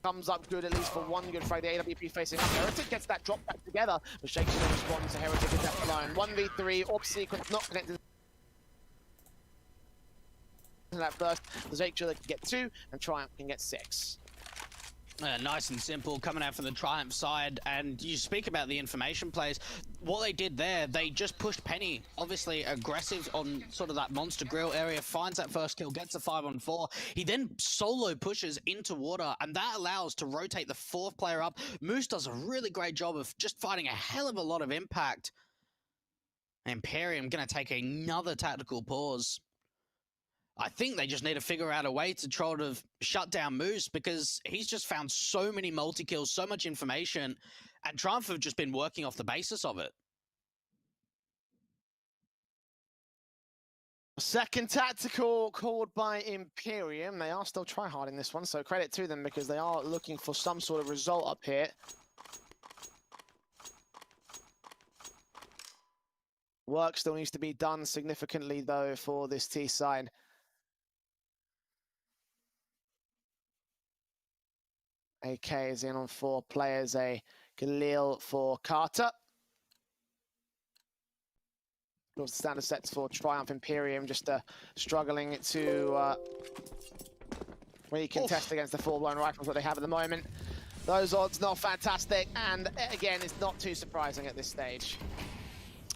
comes up good, at least for one good frag. The AWP facing up. Heretic gets that drop back together, but Shakes will respond to Heretic is left alone. 1v3, AWP sequence not connected to that burst. The Czgo can get 2, and Triumph can get 6. Nice and simple, coming out from the Triumph side. And you speak about the information plays. What they did there, they just pushed Penny, obviously aggressive on sort of that monster grill area, finds that first kill, gets a 5-on-4. He then solo pushes into water, and that allows to rotate the 4th player up. Moose does a really great job of just fighting a hell of a lot of impact. Imperium gonna take another tactical pause. I think they just need to figure out a way to try to shut down Moose, because he's just found so many multi-kills, so much information, and Triumph have just been working off the basis of it. Second tactical called by Imperium. They are still tryharding this one, so credit to them because they are looking for some sort of result up here. Work still needs to be done significantly, though, for this T side. AK is in on 4 players, a Galil for Carter. Those standard sets for Triumph. Imperium just struggling to really contest against the full-blown rifles that they have at the moment. Those odds not fantastic, and again, it's not too surprising at this stage.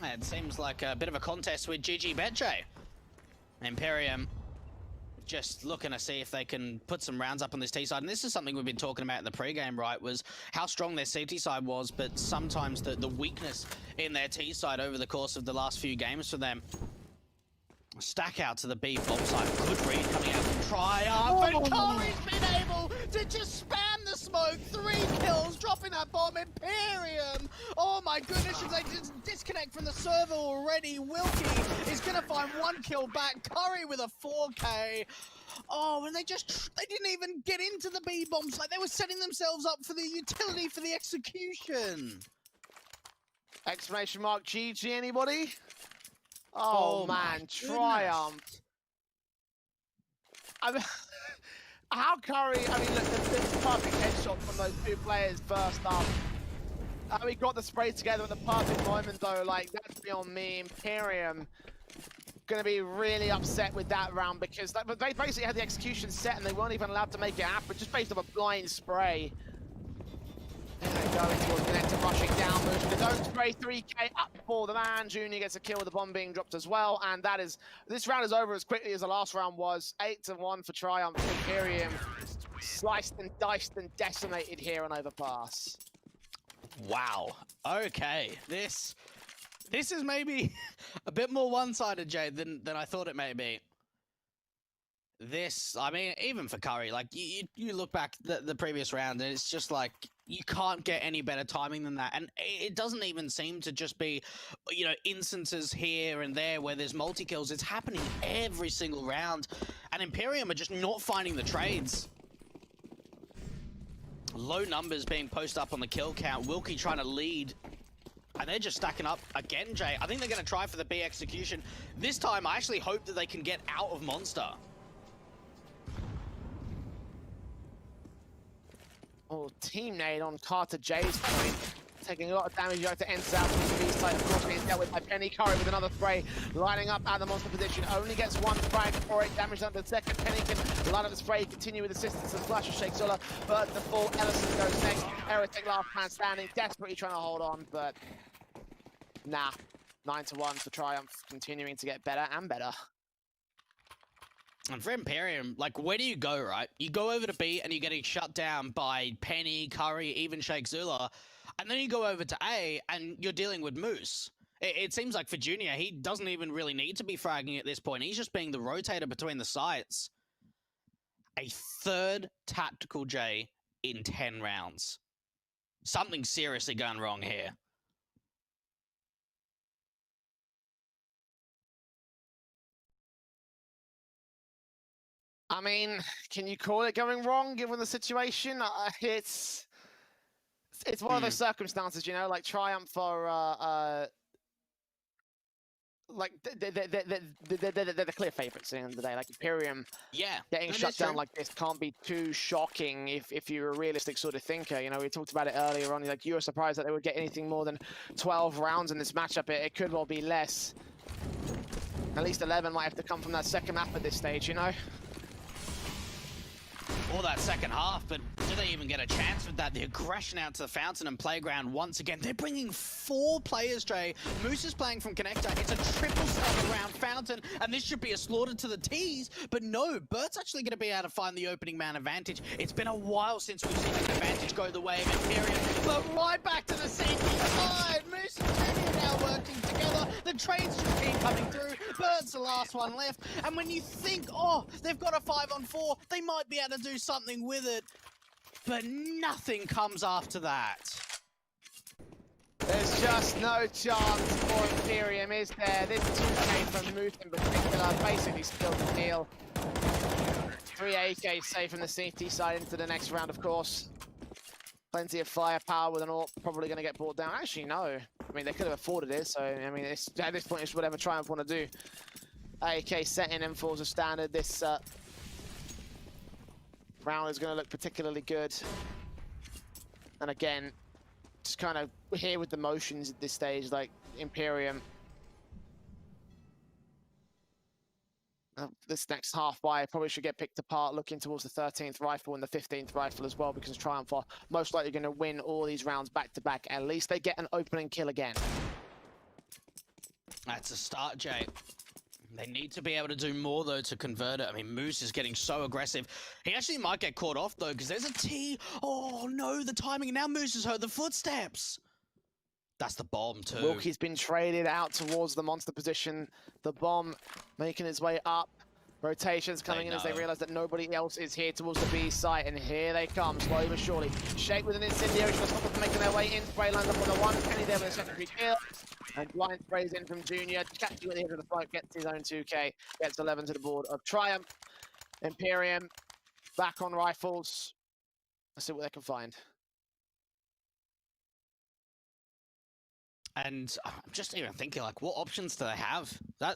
It seems like a bit of a contest with GG Betjay. Imperium just looking to see if they can put some rounds up on this T side. And this is something we've been talking about in the pregame, right, was how strong their CT side was, but sometimes the weakness in their T side over the course of the last few games for them. Stack out to the B bomb side. Good read coming out from Triumph. And Corey's been able to just spam the smoke. 3 kills, dropping that bomb. Imperium. Oh my goodness, if they just disconnect from the server already, Wilkie is going to find 1 kill back. Curry with a 4K. Oh, and they didn't even get into the B bombs. Like, they were setting themselves up for the utility for the execution. Exclamation mark GG, anybody? Oh man, Triumph. I mean, how Curry, I mean, look, this perfect headshot from those 2 players first up. We got the spray together at the perfect moment, though. Like, that's beyond me. Imperium going to be really upset with that round, because they basically had the execution set and they weren't even allowed to make it happen, just based off a blind spray. Going towards the net, rushing down, Moose with his own spray. 3K up for the man. Junior gets a kill with the bomb being dropped as well, and that is, this round is over as quickly as the last round was. 8-1 for Triumph. Imperium sliced and diced and decimated here on Overpass. Wow. Okay, this is maybe a bit more one-sided, Jay, than I thought it may be. This, I mean, even for Curry, like, you look back the previous round, and it's just like, you can't get any better timing than that. And it doesn't even seem to just be, you know, instances here and there where there's multi-kills. It's happening every single round. And Imperium are just not finding the trades. Low numbers being posted up on the kill count. Wilkie trying to lead. And they're just stacking up again, Jay. I think they're going to try for the B execution. This time, I actually hope that they can get out of Monster. Oh, team nade on Carter J's point. Taking a lot of damage out to enter out from the B side. Of course, being dealt with by Penny. Curry with another spray. Lining up at the monster position. Only gets 1 frag for it. Damage under the second. Penny can line up the spray. Continue with assistance and flash of Shakes. But the full Ellison goes next. Heretic last man standing. Desperately trying to hold on, but nah. 9-1 for Triumph. Continuing to get better and better. And for Imperium, like, where do you go, right? You go over to B and you're getting shut down by Penny, Curry, even Shakes. And then you go over to A and you're dealing with Moose. It seems like for Junior, he doesn't even really need to be fragging at this point. He's just being the rotator between the sites. A 3rd tactical J in 10 rounds. Something seriously going wrong here. I mean, can you call it going wrong given the situation? It's one of those circumstances, you know, like Triumph are like they're the clear favourites at the end of the day. Like Imperium Yeah, getting that shut is down true. like this can't be too shocking if you're a realistic sort of thinker. You know, we talked about it earlier on. Like you were surprised that they would get anything more than 12 rounds in this matchup. It could well be less. At least 11 might have to come from that second map at this stage, you know? Or that second half, but do they even get a chance with that? The aggression out to the fountain and playground once again. They're bringing 4 players, Jay. Moose is playing from connector. It's a triple step around fountain, and this should be a slaughter to the T's. But no, Bert's actually going to be able to find the opening man advantage. It's been a while since we've seen an advantage go the way of Imperium, but right back to the safety side. Moose and Teddy are now working together. The trades just keep coming through. Bert's the last one left, and when you think, oh, they've got a 5-on-4, they might be able to do something with it, but nothing comes after that. There's just no chance for Imperium, is there? This 2K from Moose in particular basically sealed the deal. 3 AK safe from the safety side into the next round, of course. Plenty of firepower with an AWP, probably going to get brought down. Actually, no. I mean, they could have afforded it, so, I mean, at this point, it's whatever Triumph want to do. AK setting M4s are standard. This round is going to look particularly good. And again, just kind of here with the motions at this stage, like Imperium. This next half buy probably should get picked apart, looking towards the 13th rifle and the 15th rifle as well, because Triumph are most likely going to win all these rounds back to back. At least they get an opening kill again. That's a start, Jay. They need to be able to do more, though, to convert it. I mean, Moose is getting so aggressive. He actually might get caught off, though, because there's a T. Oh, no, the timing. And now Moose has heard the footsteps. That's the bomb, too. Wilkie's been traded out towards the monster position. The bomb making its way up. Rotations coming in as they realize that nobody else is here towards the B site, and here they come, slowly but surely. Shake with an incendiary, trying to stop them from making their way in. Spray lines up on the one, Penny there with a secondary kill. And blind sprays in from Junior, catching with the hit of the smoke, gets his own 2K, gets 11 to the board of Triumph. Imperium, back on rifles. Let's see what they can find. And I'm just even thinking, like, what options do they have?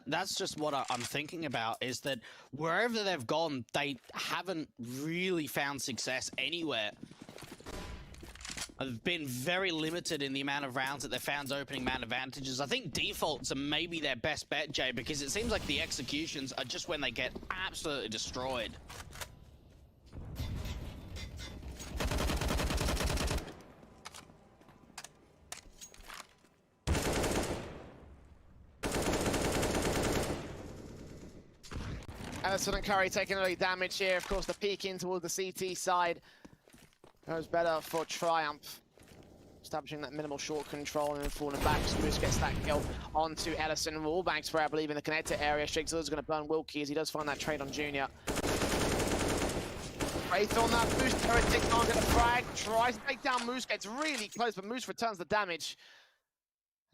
That's just what I'm thinking about, is that wherever they've gone, they haven't really found success anywhere. They've been very limited in the amount of rounds that they've found opening man advantages. I think defaults are maybe their best bet, Jay, because it seems like the executions are just when they get absolutely destroyed. Ellison and Curry taking early damage here. Of course, the peek in towards the CT side goes better for Triumph. Establishing that minimal short control and then falling back. Moose gets that kill onto Ellison. Wallbang spray, I believe, in the connector area. Shigzill's going to burn Wilkie as he does find that trade on Junior. Wraith on that boost. Heretic can't get a frag. Tries to take down Moose. Gets really close, but Moose returns the damage.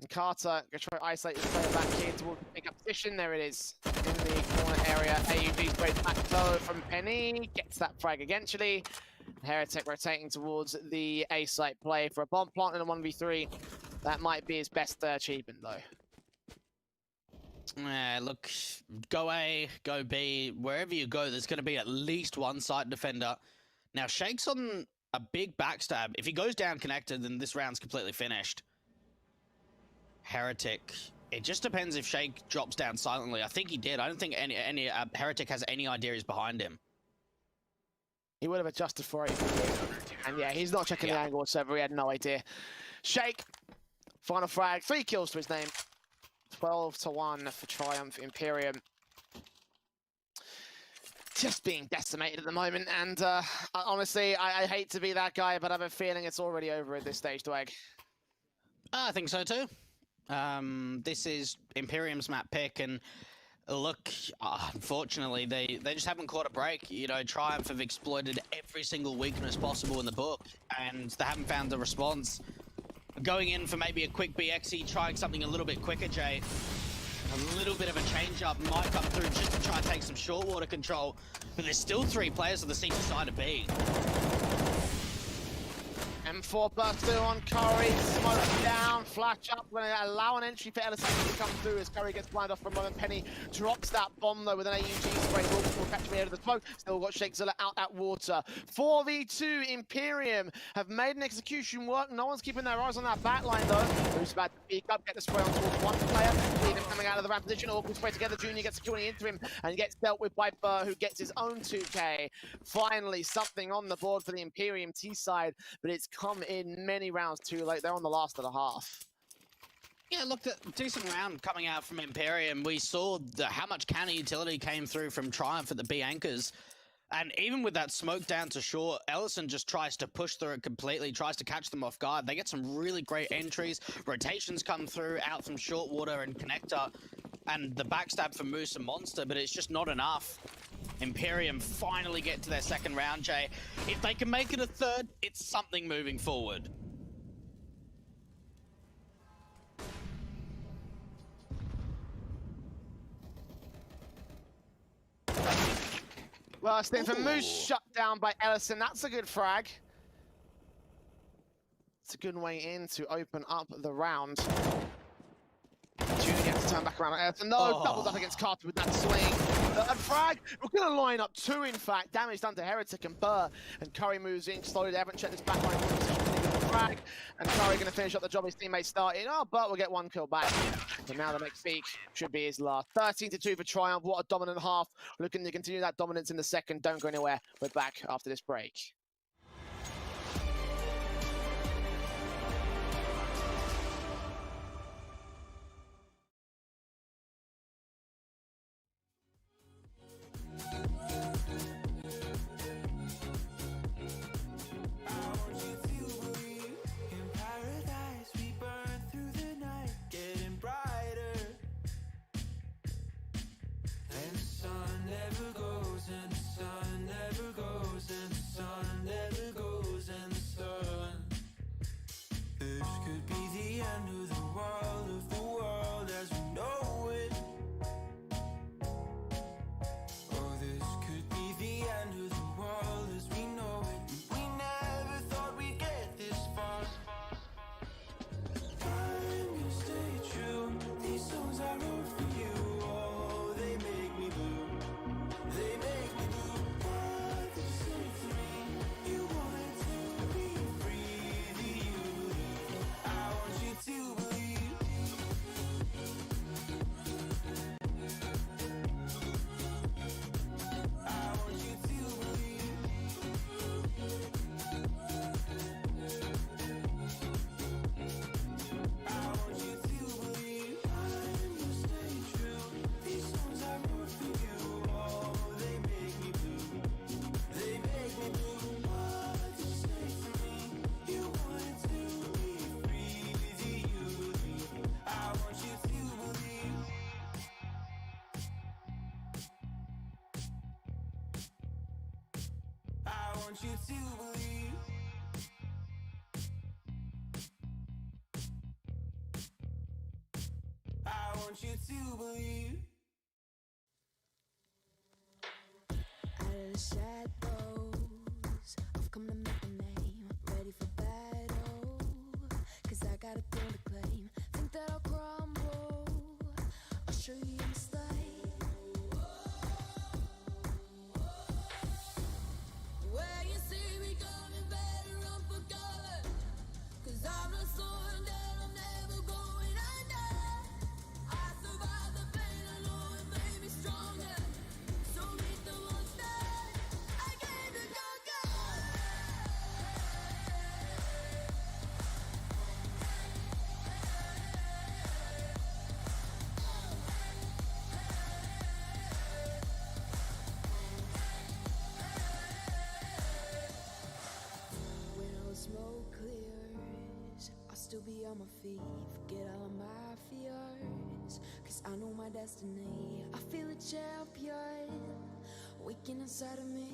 And Carter going to try to isolate his player back here towards the pickup position. There it is in the corner area. AUV sprays back low from Penny. Gets that frag eventually. Heretic rotating towards the A site play for a bomb plant in a 1v3. That might be his best achievement, though. Look, go A, go B. Wherever you go, there's going to be at least one site defender. Now, Shake's on a big backstab. If he goes down connected, then this round's completely finished. Heretic. It just depends if Shake drops down silently. I think he did. I don't think any Heretic has any idea he's behind him. He would have adjusted for it if he did. And yeah, he's not checking the angle whatsoever. He had no idea. Shake. Final frag. 3 kills to his name. 12-1 for Triumph. Imperium just being decimated at the moment. And honestly, I hate to be that guy, but I have a feeling it's already over at this stage, Dwag. I think so too. This is Imperium's map pick, and look, unfortunately, they just haven't caught a break. You know, Triumph have exploited every single weakness possible in the book, and they haven't found the response. Going in for maybe a quick BXE, trying something a little bit quicker, Jay. A little bit of a change-up might come through just to try and take some short water control, but there's still 3 players on the CT side of B. M4 burst 2 on Curry, smoke down, flash up, going to allow an entry for Ellison to come through as Curry gets blind off for a moment. Penny drops that bomb though with an AUG spray, will catch me out of the smoke, still got Shakezilla out at water. 4v2, Imperium have made an execution work, no one's keeping their eyes on that back line though. Who's about to peek up, get the spray on towards one player, Eden coming out of the ramp position, all spray together, Junior gets security into him and gets dealt with by Burr who gets his own 2k. Finally, something on the board for the Imperium T side, but it's come in many rounds too late. They're on the last of the half. Yeah, look, a decent round coming out from Imperium. We saw how much counter utility came through from Triumph at the B anchors. And even with that smoke down to short, Ellison just tries to push through it completely, tries to catch them off guard. They get some really great entries. Rotations come through out from short water and connector. And the backstab for Moose and Monster, but it's just not enough. Imperium finally get to their second round, Jay. If they can make it a third, it's something moving forward. Well, it's for Moose shut down by Ellison. That's a good frag. It's a good way in to open up the round. Junior gets to turn back around on Ellison. No, doubles up against Carter with that swing. A frag. We're going to line up two, in fact. Damage done to Heretic and Burr. And Curry moves in slowly. They haven't checked this back line position. Frag. And Curry going to finish up the job his teammates started. Oh, but we'll get one kill back. And now the next peak should be his last. 13-2 for Triumph. What a dominant half. Looking to continue that dominance in the second. Don't go anywhere. We're back after this break. I want you to believe. I want you to believe. Out of the shadows, I've come to make a name. Ready for battle, 'cause I got a thing to claim. Think that I'll crumble, I'll show you a mistake. Where you see me coming, better run for cover, 'cause I'm not someone that I'm never going under. I survived the pain, I know it made me stronger. So meet the monster I came to conquer. When all the smoke clears, I'll still be on my feet. Forget all of my fears, 'cause I know my destiny. I feel a champion waking inside of me.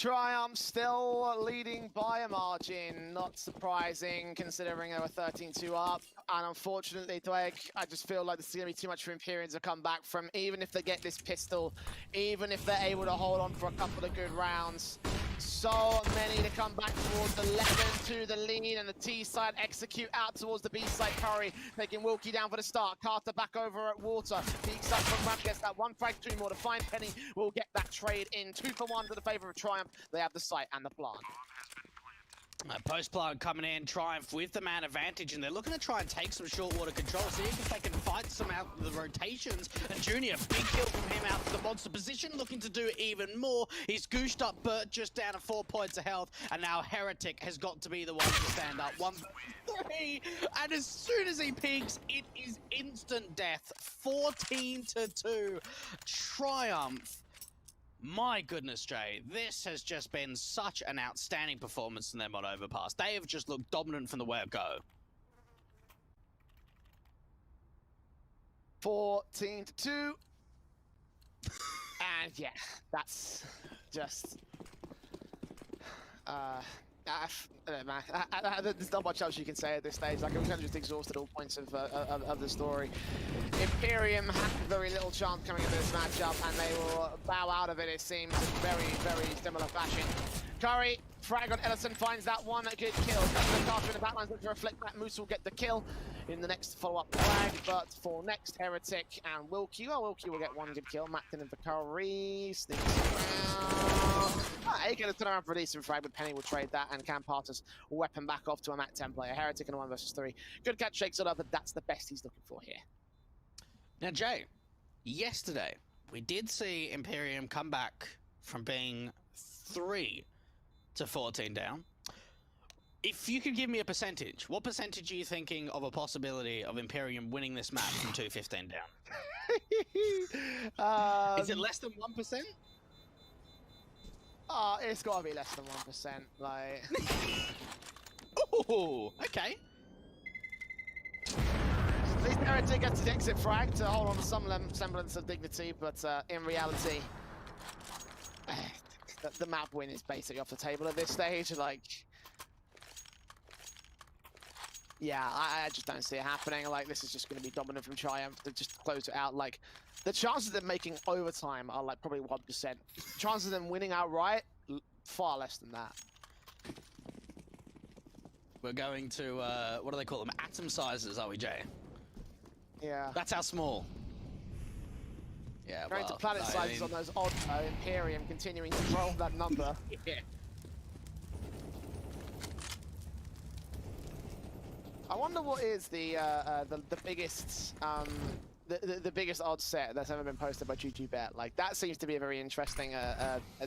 Triumph still leading by a margin. Not surprising considering they were 13-2 up. And unfortunately, Drake, I just feel like this is going to be too much for Imperium to come back from. Even if they get this pistol, even if they're able to hold on for a couple of good rounds. So many to come back towards the 11 to the lead, and the T side execute out towards the B side. Curry taking Wilkie down for the start. Carter back over at Water. Peeks up from Ramp, gets that one frag, 2 more to find. Penny will get that trade in. 2 for 1 to the favor of Triumph. They have the site and the plant. Post plant coming in, Triumph with the man advantage, and they're looking to try and take some short water control, see if they can fight some out of the rotations. And Junior, big kill from him out of the monster position, looking to do even more. He's goosed up Burt just down to 4 points of health, and now Heretic has got to be the one to stand up. 1-3, and as soon as he peaks, it is instant death. 14-2, Triumph. My goodness, Jay, this has just been such an outstanding performance from them on Overpass. They have just looked dominant from the word go. 14-2. And yeah, that's just... I don't know, man. There's not much else you can say at this stage. Like, we've kind of just exhausted all points of the story. Imperium had very little chance coming into this matchup, and they will bow out of it, it seems, in very, very similar fashion. Curry, frag on Ellison, finds that one good kill. Carter in the backlines looking to reflect that. Moose will get the kill in the next follow-up flag, but for next, Heretic and Wilkie. Well, Wilkie will get 1 good kill. Macton and Vakari sneaks around. He can turn around for a decent frag, but Penny will trade that, and Cam Parter's weapon back off to a Mac 10 player. Heretic in a 1 versus 3. Good catch, shakes it up, but that's the best he's looking for here. Now, Jay, yesterday, we did see Imperium come back from being 3 to 14 down. If you could give me a percentage, what percentage are you thinking of a possibility of Imperium winning this match from 2-15 down? Is it less than 1%? Oh, it's got to be less than 1%. Like. Ooh, okay. At least Heretic gets his exit frag to hold on to some semblance of dignity, but in reality, the map win is basically off the table at this stage. Like, yeah, I just don't see it happening. Like, this is just going to be dominant from Triumph to just close it out. Like, the chances of them making overtime are like probably 1%. Chances of them winning outright, far less than that. We're going to, what do they call them? Atom sizes, are we, Jay? Yeah. That's how small. Yeah, Going to planet sizes on those odd Imperium continuing to roll that number. Yeah. I wonder what is the biggest the biggest odds set that's ever been posted by GG Bet. Like, that seems to be a very interesting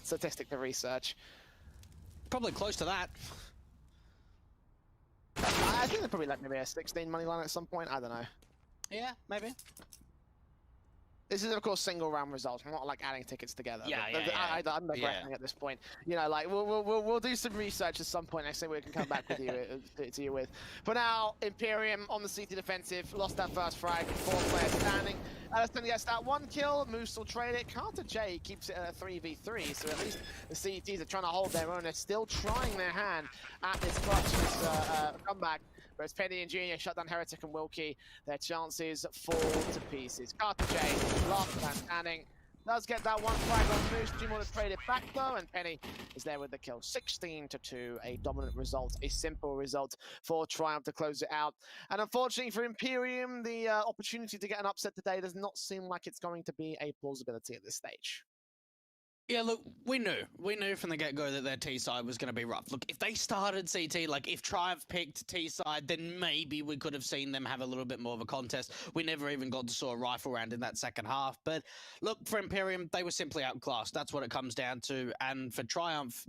statistic to research. Probably close to that. I think they're probably like maybe a 16 money line at some point. I don't know. Yeah, maybe. This is, of course, single round results. We're not like adding tickets together. Yeah, I'm regretting at this point. You know, like we'll do some research at some point. I think we can come back with you to you with. For now, Imperium on the CT defensive lost that first frag. 4 players standing. Ellison gets that 1 kill. Moose will trade it. Carter J keeps it at a 3v3. So at least the CTs are trying to hold their own. They're still trying their hand at this clutch, this comeback. Whereas Penny and Junior shut down Heretic and Wilkie, their chances fall to pieces. Carter J, last man standing, does get that 1 flag on Moose. 2 more to trade it back though, and Penny is there with the kill. 16-2, a dominant result, a simple result for Triumph to close it out. And unfortunately for Imperium, the opportunity to get an upset today does not seem like it's going to be a plausibility at this stage. Yeah, look, we knew from the get-go that their T-side was going to be rough. Look, if they started CT, like if Triumph picked T-side, then maybe we could have seen them have a little bit more of a contest. We never even got to saw a rifle round in that second half. But look, for Imperium, they were simply outclassed. That's what it comes down to. And for Triumph,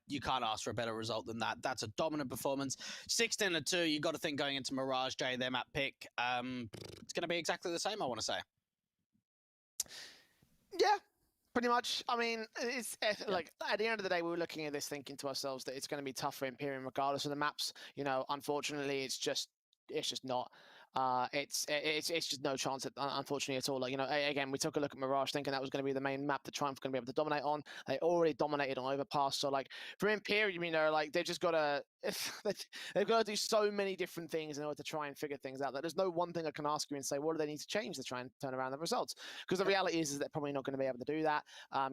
you can't ask for a better result than that. That's a dominant performance. 16-2, you got to think going into Mirage, Jay, their map pick. It's going to be exactly the same, I want to say. Yeah. Pretty much. I mean, it's like at the end of the day, we were looking at this thinking to ourselves that it's going to be tough for Imperium regardless of the maps. You know, unfortunately, it's just not. it's just no chance, unfortunately, at all. Like, you know, again, we took a look at Mirage thinking that was going to be the main map that Triumph going to be able to dominate on. They already dominated on Overpass. So, like, for Imperium, you know, like, they've just got to, they've got to do so many different things in order to try and figure things out. That there's no one thing I can ask you and say, what do they need to change to try and turn around the results? Because the reality is they're probably not going to be able to do that.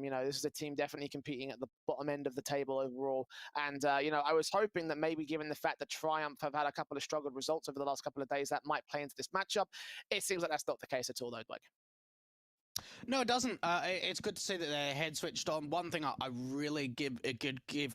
You know, this is a team definitely competing at the bottom end of the table overall. And, you know, I was hoping that maybe given the fact that Triumph have had a couple of struggled results over the last couple of days, that might play into this matchup. It seems like that's not the case at all, though, Blake. No, it doesn't. It's good to see that their head switched on. One thing I really give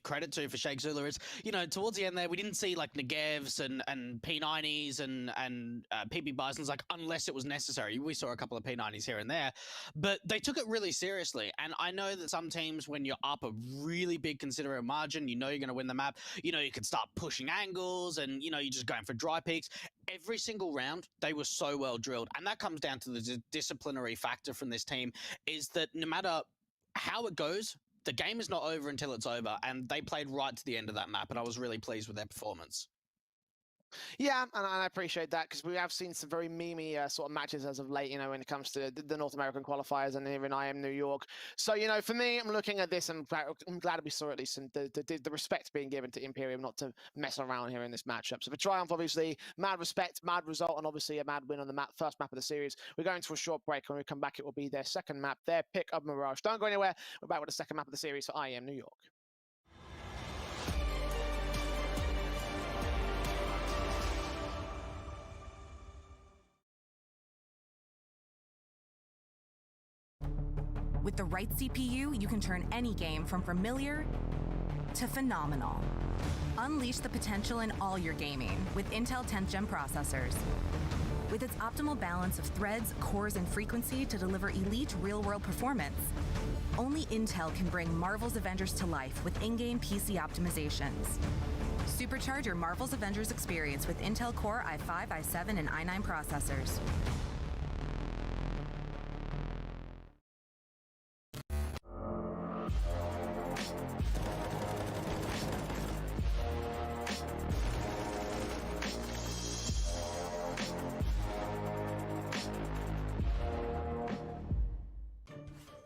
credit to for Czgo is, you know, towards the end there, we didn't see like Negevs and P90s and PB Bisons, like, unless it was necessary. We saw a couple of P90s here and there, but they took it really seriously. And I know that some teams, when you're up a really big considerable margin, you know you're going to win the map, you know, you can start pushing angles and, you know, you're just going for dry peaks. Every single round, they were so well drilled. And that comes down to the disciplinary factor from this team, is that no matter how it goes, the game is not over until it's over. And they played right to the end of that map. And I was really pleased with their performance. Yeah, and I appreciate that, because we have seen some very memey sort of matches as of late, you know, when it comes to the North American qualifiers and here in IM New York. So, you know, for me, I'm looking at this and I'm glad we saw at least some, the respect being given to Imperium not to mess around here in this matchup. So for Triumph, obviously, mad respect, mad result, and obviously a mad win on the first map of the series. We're going to a short break. When we come back, it will be their second map, their pick of Mirage. Don't go anywhere. We're back with the second map of the series for IM New York. With the right CPU, you can turn any game from familiar to phenomenal. Unleash the potential in all your gaming with Intel 10th Gen processors. With its optimal balance of threads, cores, and frequency to deliver elite real-world performance, only Intel can bring Marvel's Avengers to life with in-game PC optimizations. Supercharge your Marvel's Avengers experience with Intel Core i5, i7, and i9 processors.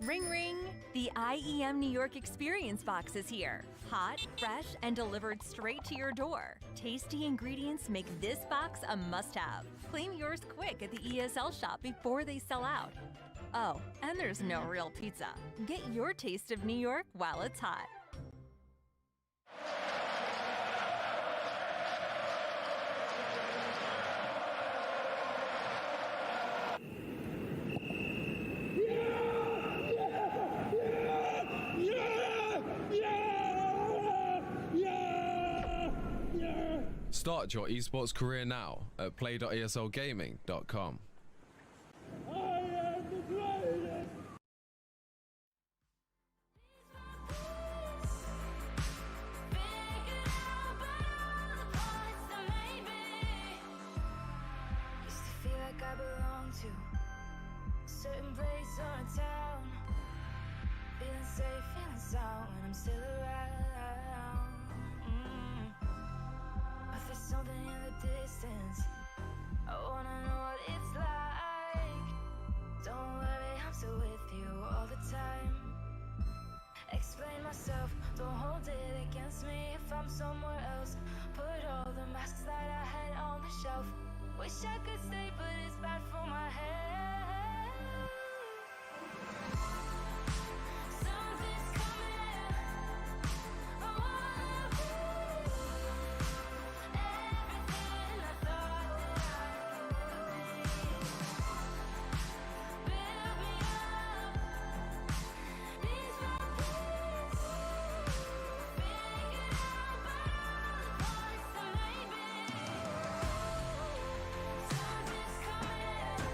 Ring ring! The IEM New York Experience Box is here. Hot, fresh, and delivered straight to your door. Tasty ingredients make this box a must-have. Claim yours quick at the ESL shop before they sell out. Oh, and there's no real pizza. Get your taste of New York while it's hot. Start your esports career now at play.eslgaming.com. Certain place or a town, feeling safe, feeling sound when I'm still around. But there's something in the distance, I wanna know what it's like. Don't worry, I'm still with you all the time. Explain myself, don't hold it against me if I'm somewhere else. Put all the masks that I had on the shelf. Wish I could stay, but it's bad for my head. Something's coming, I wanna be everything I thought that I could be. Build me up, these my peace. Figured out about all the parts that made me. Something's coming.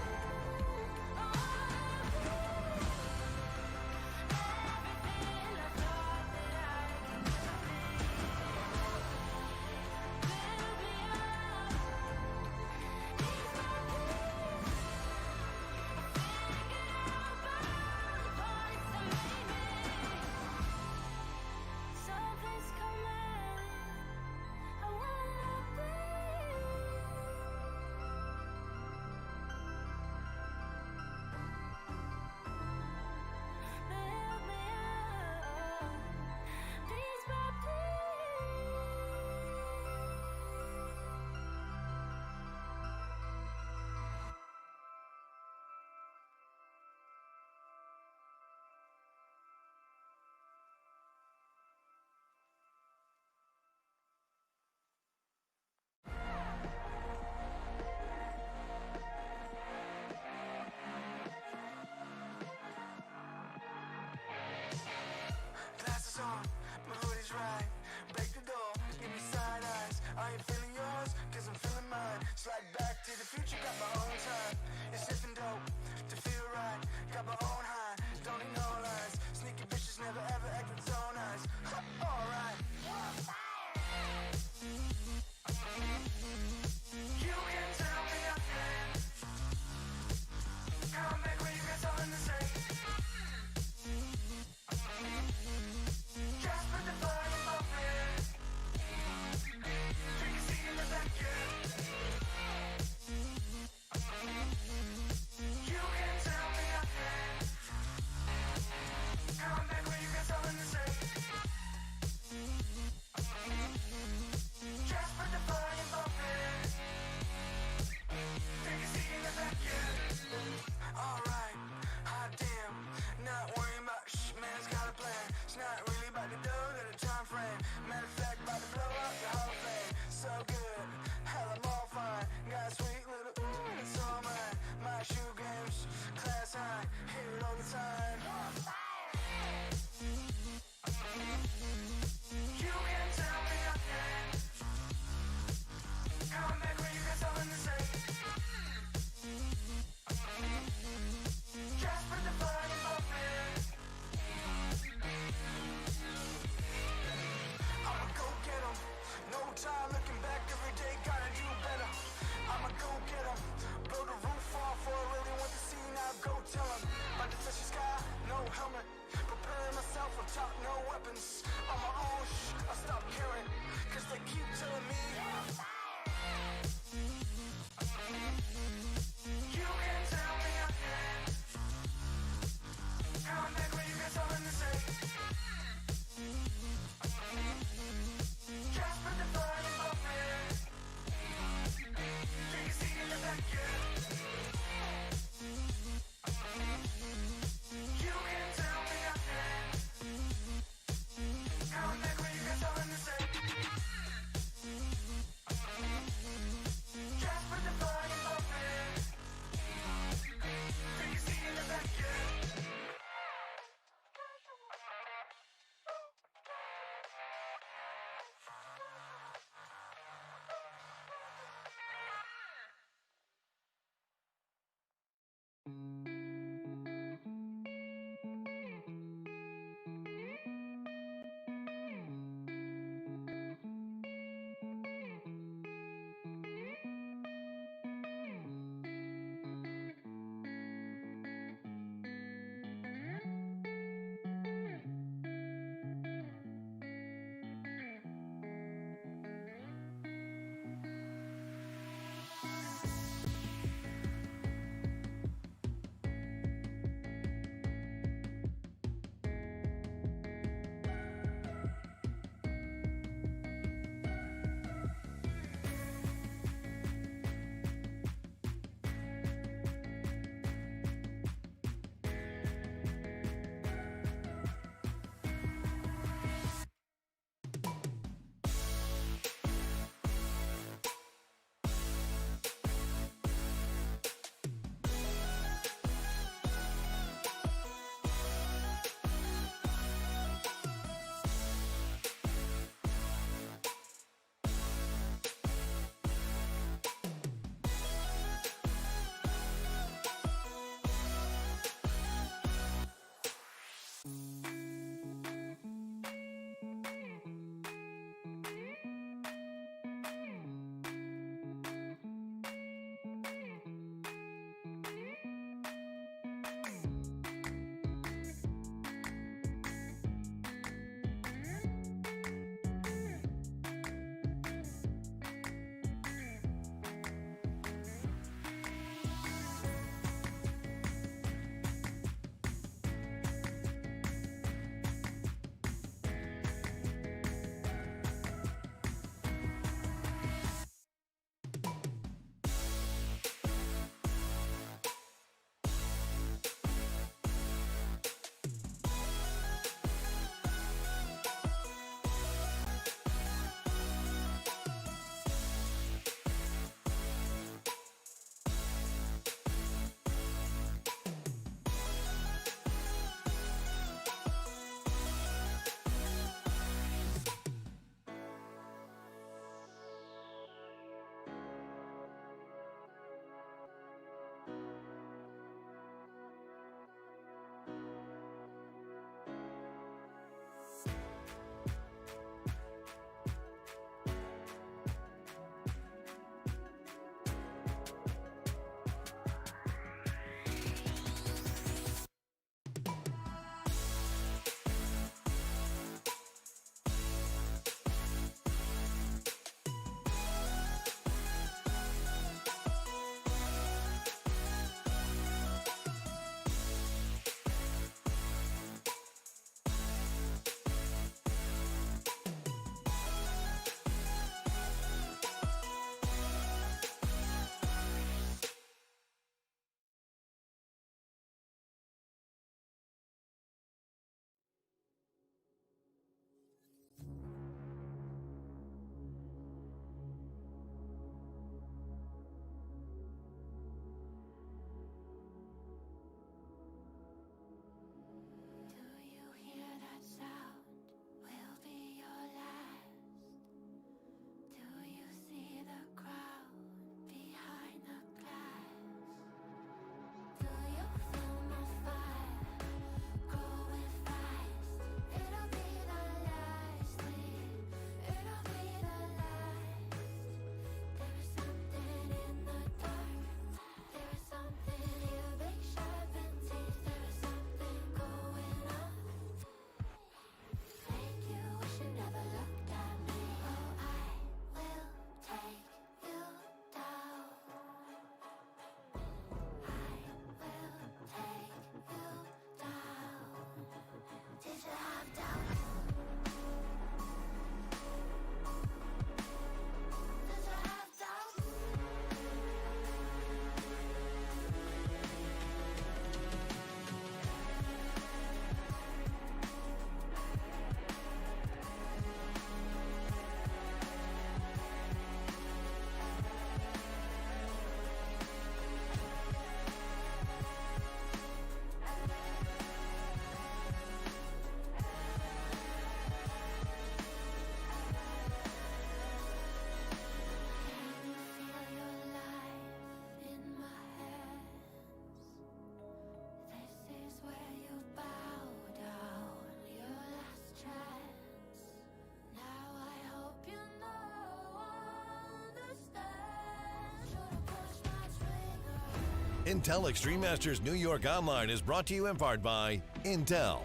Intel Extreme Masters New York Online is brought to you in part by Intel,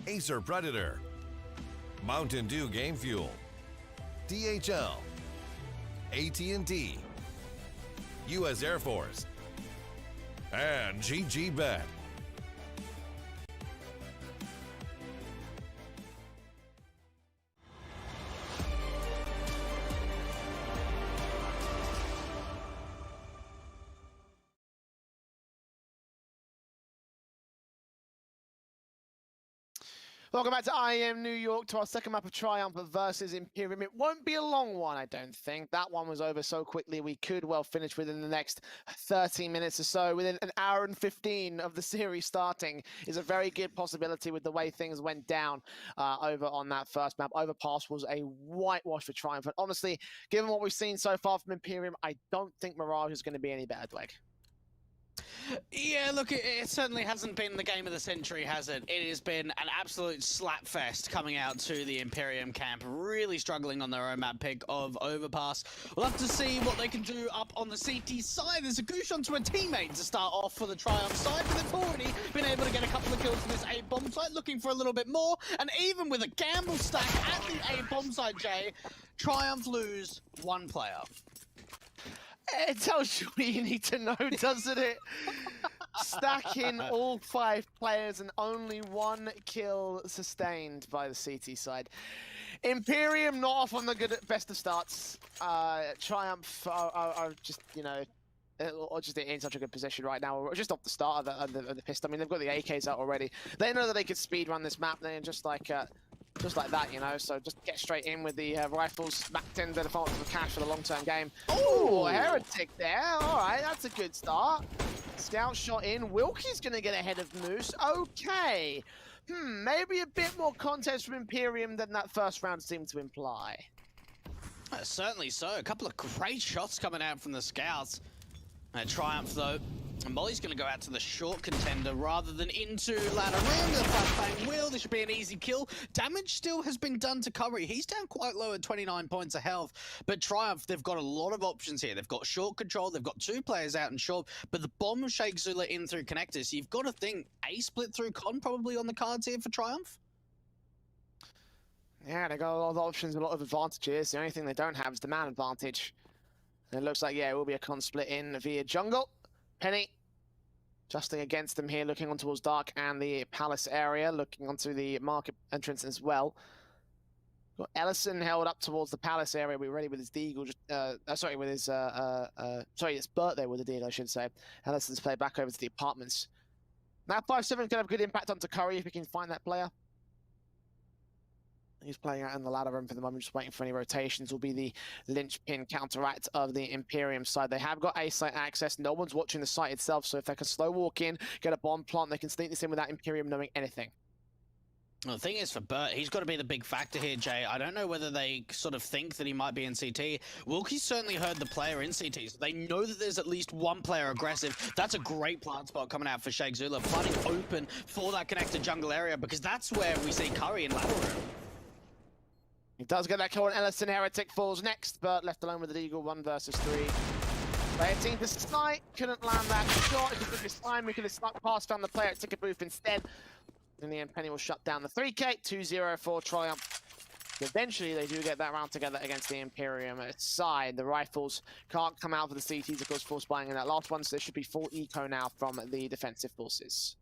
Acer Predator, Mountain Dew Game Fuel, DHL, AT&T, U.S. Air Force, and GG Bet. Welcome back to IEM New York, to our second map of Triumph versus Imperium. It won't be a long one, I don't think. That one was over so quickly, we could well finish within the next 30 minutes or so. Within an hour and 15 of the series starting is a very good possibility with the way things went down over on that first map. Overpass was a whitewash for Triumph. And honestly, given what we've seen so far from Imperium, I don't think Mirage is going to be any better, Dweg. Yeah, look, it certainly hasn't been the game of the century, has it? It has been an absolute slap fest coming out to the Imperium camp, really struggling on their own map pick of Overpass. We'll have to see what they can do up on the CT side. There's a goosh onto a teammate to start off for the Triumph side, but they've already been able to get a couple of kills from this A bomb site, looking for a little bit more. And even with a gamble stack at the A bomb site, Jay, Triumph lose one player. It tells you what you need to know, doesn't it? Stacking all 5 players and only 1 kill sustained by the CT side. Imperium not off on the best of starts. Triumph are just, you know, just in such a good position right now. We're just off the start of the pistol. I mean, they've got the AKs out already. They know that they could speed run this map. They're just like that, you know, so just get straight in with the rifles, backed in the default of cash for the long-term game. Oh, Heretic there. All right, that's a good start. Scout shot in. Wilkie's going to get ahead of Moose. Okay. Maybe a bit more contest from Imperium than that first round seemed to imply. Certainly so. A couple of great shots coming out from the Scouts. Triumph, though. And Molly's going to go out to the short contender rather than into ladder rim. The flashbang will. This should be an easy kill. Damage still has been done to Curry. He's down quite low at 29 points of health. But Triumph, they've got a lot of options here. They've got short control. They've got 2 players out in short. But the bomb of Csgo in through connectors. So you've got to think a split through con probably on the cards here for Triumph. Yeah, they got a lot of options, a lot of advantages. The only thing they don't have is the man advantage. And it looks like, yeah, it will be a con split in via jungle. Penny adjusting against them here, looking on towards Dark and the Palace area, looking onto the market entrance as well. Got Ellison held up towards the Palace area. We're ready with his Deagle. Sorry, with his sorry, it's Burt there with the Deagle, I should say. Ellison's played back over to the apartments. Now 5-7 can have a good impact onto Curry if he can find that player. He's playing out in the ladder room for the moment, just waiting for any rotations. Will be the linchpin counteract of the Imperium side. They have got A site access. No one's watching the site itself, so if they can slow walk in, get a bomb plant, they can sneak this in without Imperium knowing anything. Well, the thing is, for Burt, he's got to be the big factor here, Jay. I don't know whether they sort of think that he might be in CT. Wilkie's certainly heard the player in CT, so they know that there's at least 1 player aggressive. That's a great plant spot coming out for Csgo, planting open for that connected jungle area, because that's where we see Curry in ladder room. He does get that kill on Ellison. Heretic falls next, but left alone with the Eagle 1 versus 3. Player team to snipe, couldn't land that shot. If it took his time, we could have snuck past, found the player at ticket booth instead. In the end, Penny will shut down the 3K, 2-0 for Triumph. Eventually, they do get that round together against the Imperium side. The rifles can't come out for the CTs, of course, force buying in that last one, so there should be full eco now from the defensive forces.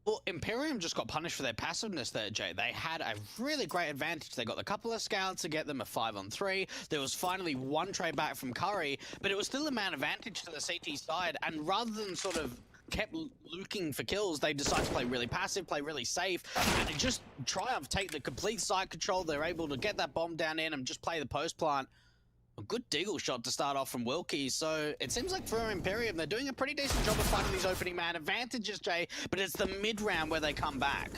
Well, Imperium just got punished for their passiveness there, Jay. They had a really great advantage. They got a couple of scouts to get them a 5-on-3. There was finally 1 trade back from Curry, but it was still a man advantage to the CT side. And rather than sort of kept looking for kills, they decided to play really passive, play really safe, and it just Triumph take the complete site control. They're able to get that bomb down in and just play the post plant. A good deagle shot to start off from Wilkie. So it seems like for Imperium, they're doing a pretty decent job of finding these opening man advantages, Jay, but it's the mid-round where they come back.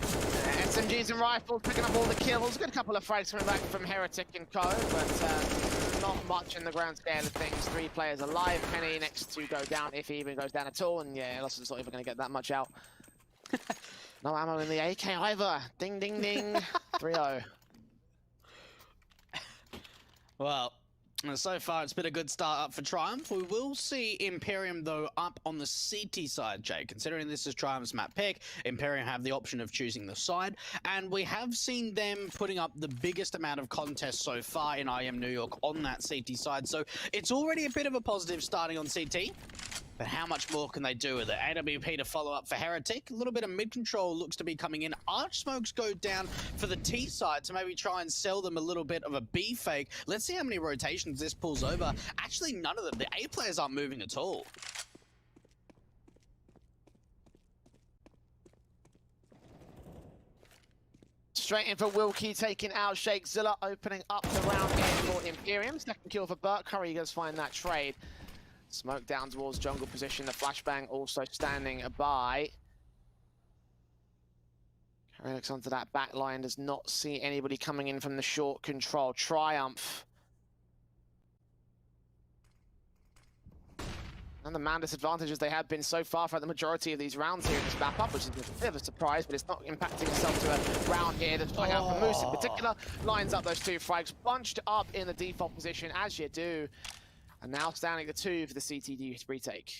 SMGs and rifles picking up all the kills. Got a couple of frags coming back from Heretic and Co, but not much in the grand scale of things. 3 players alive. Penny next to go down, if he even goes down at all, and yeah, Ellison's not even going to get that much out. No ammo in the AK either. Ding, ding, ding. 3-0. Well, So far, it's been a good start up for Triumph. We will see Imperium, though, up on the CT side, Jay. Considering this is Triumph's map pick, Imperium have the option of choosing the side, and we have seen them putting up the biggest amount of contests so far in IM New York on that CT side, so it's already a bit of a positive starting on CT. But how much more can they do with it? AWP to follow up for Heretic. A little bit of mid-control looks to be coming in. Arch smokes go down for the T side to maybe try and sell them a little bit of a B fake. Let's see how many rotations this pulls over. Actually, none of them. The A players aren't moving at all. Straight in for Wilkie, taking out Shakezilla, opening up the round here for Imperium. Second kill for Burt. Curry does find that trade. Smoke down towards jungle position. The flashbang also standing by. Curry looks onto that back line. Does not see anybody coming in from the short control. Triumph. And the man disadvantages they have been so far for the majority of these rounds here in this map up, which is a bit of a surprise, but it's not impacting itself to a round here. The flying out from Moose in particular lines up those two frags, bunched up in the default position, as you do. And now standing the 2 for the CTD retake.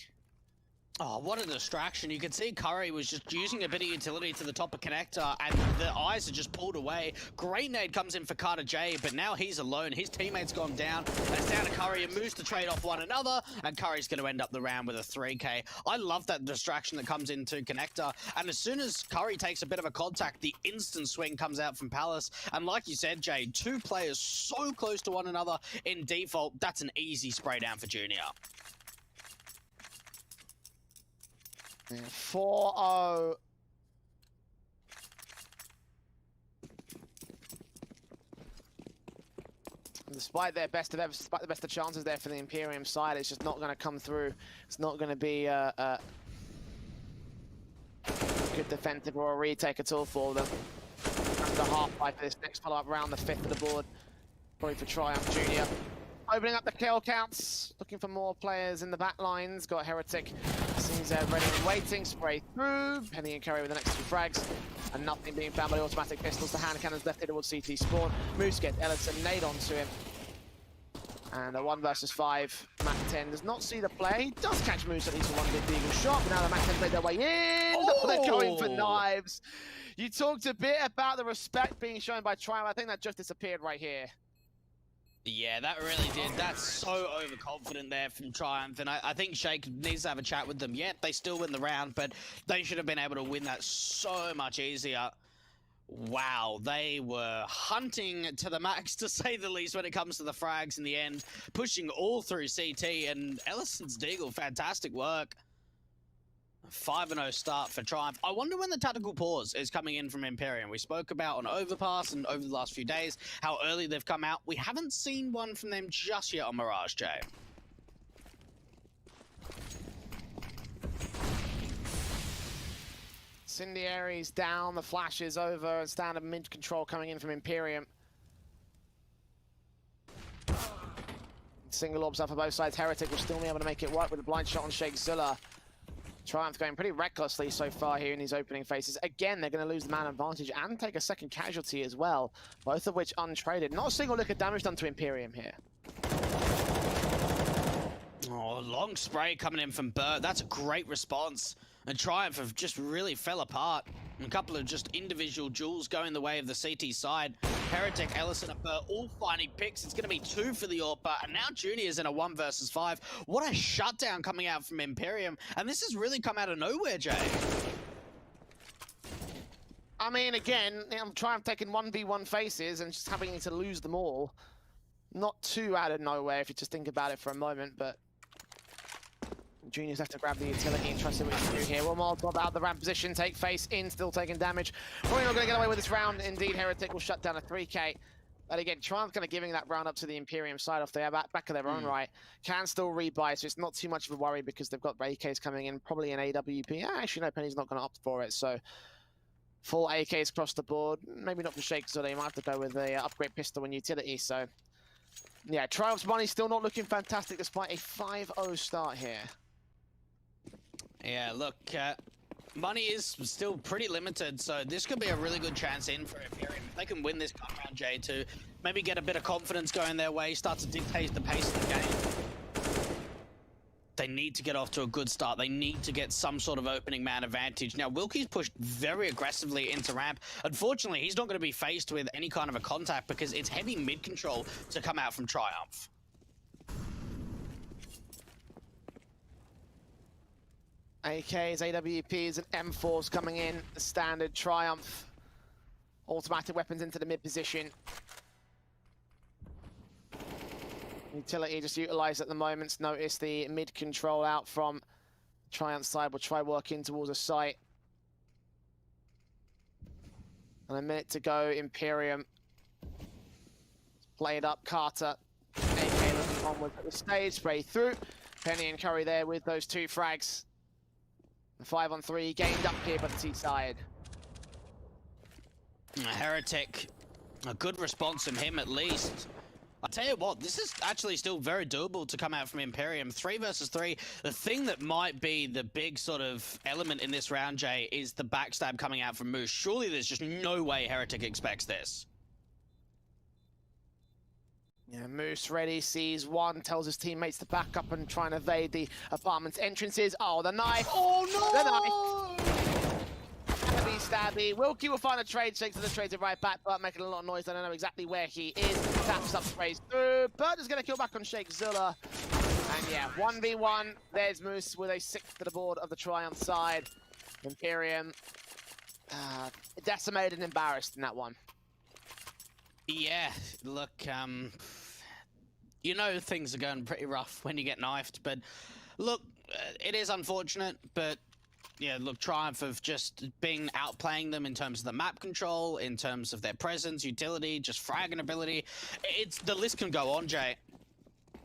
Oh, what a distraction. You can see Curry was just using a bit of utility to the top of connector, and the eyes are just pulled away. Great nade comes in for Carter J, but now he's alone. His teammate's gone down. That's down to Curry and Moose to trade off one another, and Curry's going to end up the round with a 3K. I love that distraction that comes into connector, and as soon as Curry takes a bit of a contact, the instant swing comes out from Palace. And like you said, Jay, 2 players so close to one another in default, that's an easy spray down for Junior. 4-0. Despite their best of despite the best of chances there for the Imperium side, it's just not going to come through. It's not going to be a good defensive or a retake at all for them. After half-life for this next follow-up round, the 5th of the board, probably for Triumph Junior. Opening up the kill counts, looking for more players in the back lines. Got Heretic, seems ready and waiting, spray through. Penny and Curry with the next 2 frags. And nothing being found by the automatic pistols. The hand cannons left here towards CT spawn. Moose gets Ellison, nade onto him. And a 1 versus 5. Mac 10 does not see the play. Does catch Moose at least for one big eagle shot. But now the Mac 10 played their way in. Oh! They're going for knives. You talked a bit about the respect being shown by Triumph. I think that just disappeared right here. Yeah, that really did. That's so overconfident there from Triumph, and I think Shake needs to have a chat with them. Yeah, they still win the round, but they should have been able to win that so much easier. Wow, they were hunting to the max, to say the least, when it comes to the frags in the end, pushing all through CT, and Ellison's Deagle, fantastic work. 5-0 start for Triumph. I wonder when the tactical pause is coming in from Imperium. We spoke about on Overpass and over the last few days how early they've come out. We haven't seen one from them just yet on Mirage, Jay. Incendiaries down, the flash is over, and standard mid control coming in from Imperium. Single orbs up for both sides. Heretic will still be able to make it work with a blind shot on Shakezilla. Triumph going pretty recklessly so far here in these opening phases. Again, they're going to lose the man advantage and take a second casualty as well, both of which untraded. Not a single lick of damage done to Imperium here. Oh, long spray coming in from Burt. That's a great response. And Triumph have just really fell apart. And a couple of just individual duels going the way of the CT side. Heretic, Ellison, and Burt all finding picks. It's going to be 2 for the AWP, and now Junior's in a 1 versus 5. What a shutdown coming out from Imperium. And this has really come out of nowhere, Jay. I mean, again, Triumph taking 1v1 faces and just having to lose them all. Not too out of nowhere if you just think about it for a moment, but Junior's have to grab the utility and try to see what he can do here. One more drop out the ramp position, take face in, still taking damage. Probably not going to get away with this round. Indeed, Heretic will shut down a 3K. But again, Triumph kind of giving that round up to the Imperium side off their back of their own right. Can still rebuy, so it's not too much of a worry because they've got AKs coming in, probably an AWP. Actually, no, Penny's not going to opt for it, so full AKs across the board. Maybe not for Shake, so they might have to go with a upgrade pistol and utility, so yeah, Triumph's money still not looking fantastic despite a 5-0 start here. Yeah, look, money is still pretty limited, so this could be a really good chance in for Imperium. If they can win this come round, Jay, to maybe get a bit of confidence going their way, start to dictate the pace of the game. They need to get off to a good start. They need to get some sort of opening man advantage. Now, Wilkie's pushed very aggressively into ramp. Unfortunately, he's not going to be faced with any kind of a contact because it's heavy mid control to come out from Triumph. AKs, AWPs, and M4s coming in. The standard Triumph. Automatic weapons into the mid position. Utility just utilized at the moment. Notice the mid control out from Triumph side. We'll try working towards a site. And a minute to go. Imperium. Played up. Carter. AK looking onwards at the stage. Spray through. Penny and Curry there with those 2 frags. The 5-on-3 gained up here by the T side. Heretic, a good response from him at least. I'll tell you what, this is actually still very doable to come out from Imperium. 3 versus 3. The thing that might be the big sort of element in this round, Jay, is the backstab coming out from Moose. Surely there's just no way Heretic expects this. Yeah, Moose ready, sees one, tells his teammates to back up and try and evade the apartment's entrances. Oh, the knife! Oh no! The knife! Stabby. Wilkie will find a trade, shakes to the trades it right back, but making a lot of noise. I don't know exactly where he is. Taps up, sprays through. Bird is going to kill back on Czgo. And yeah, 1v1. There's Moose with a 6th to the board of the Triumph side. Imperium decimated and embarrassed in that one. Yeah, look, you know things are going pretty rough when you get knifed, but look, it is unfortunate, but yeah, look, Triumph have just been outplaying them in terms of the map control, in terms of their presence, utility, just fragging ability. The list can go on, Jay.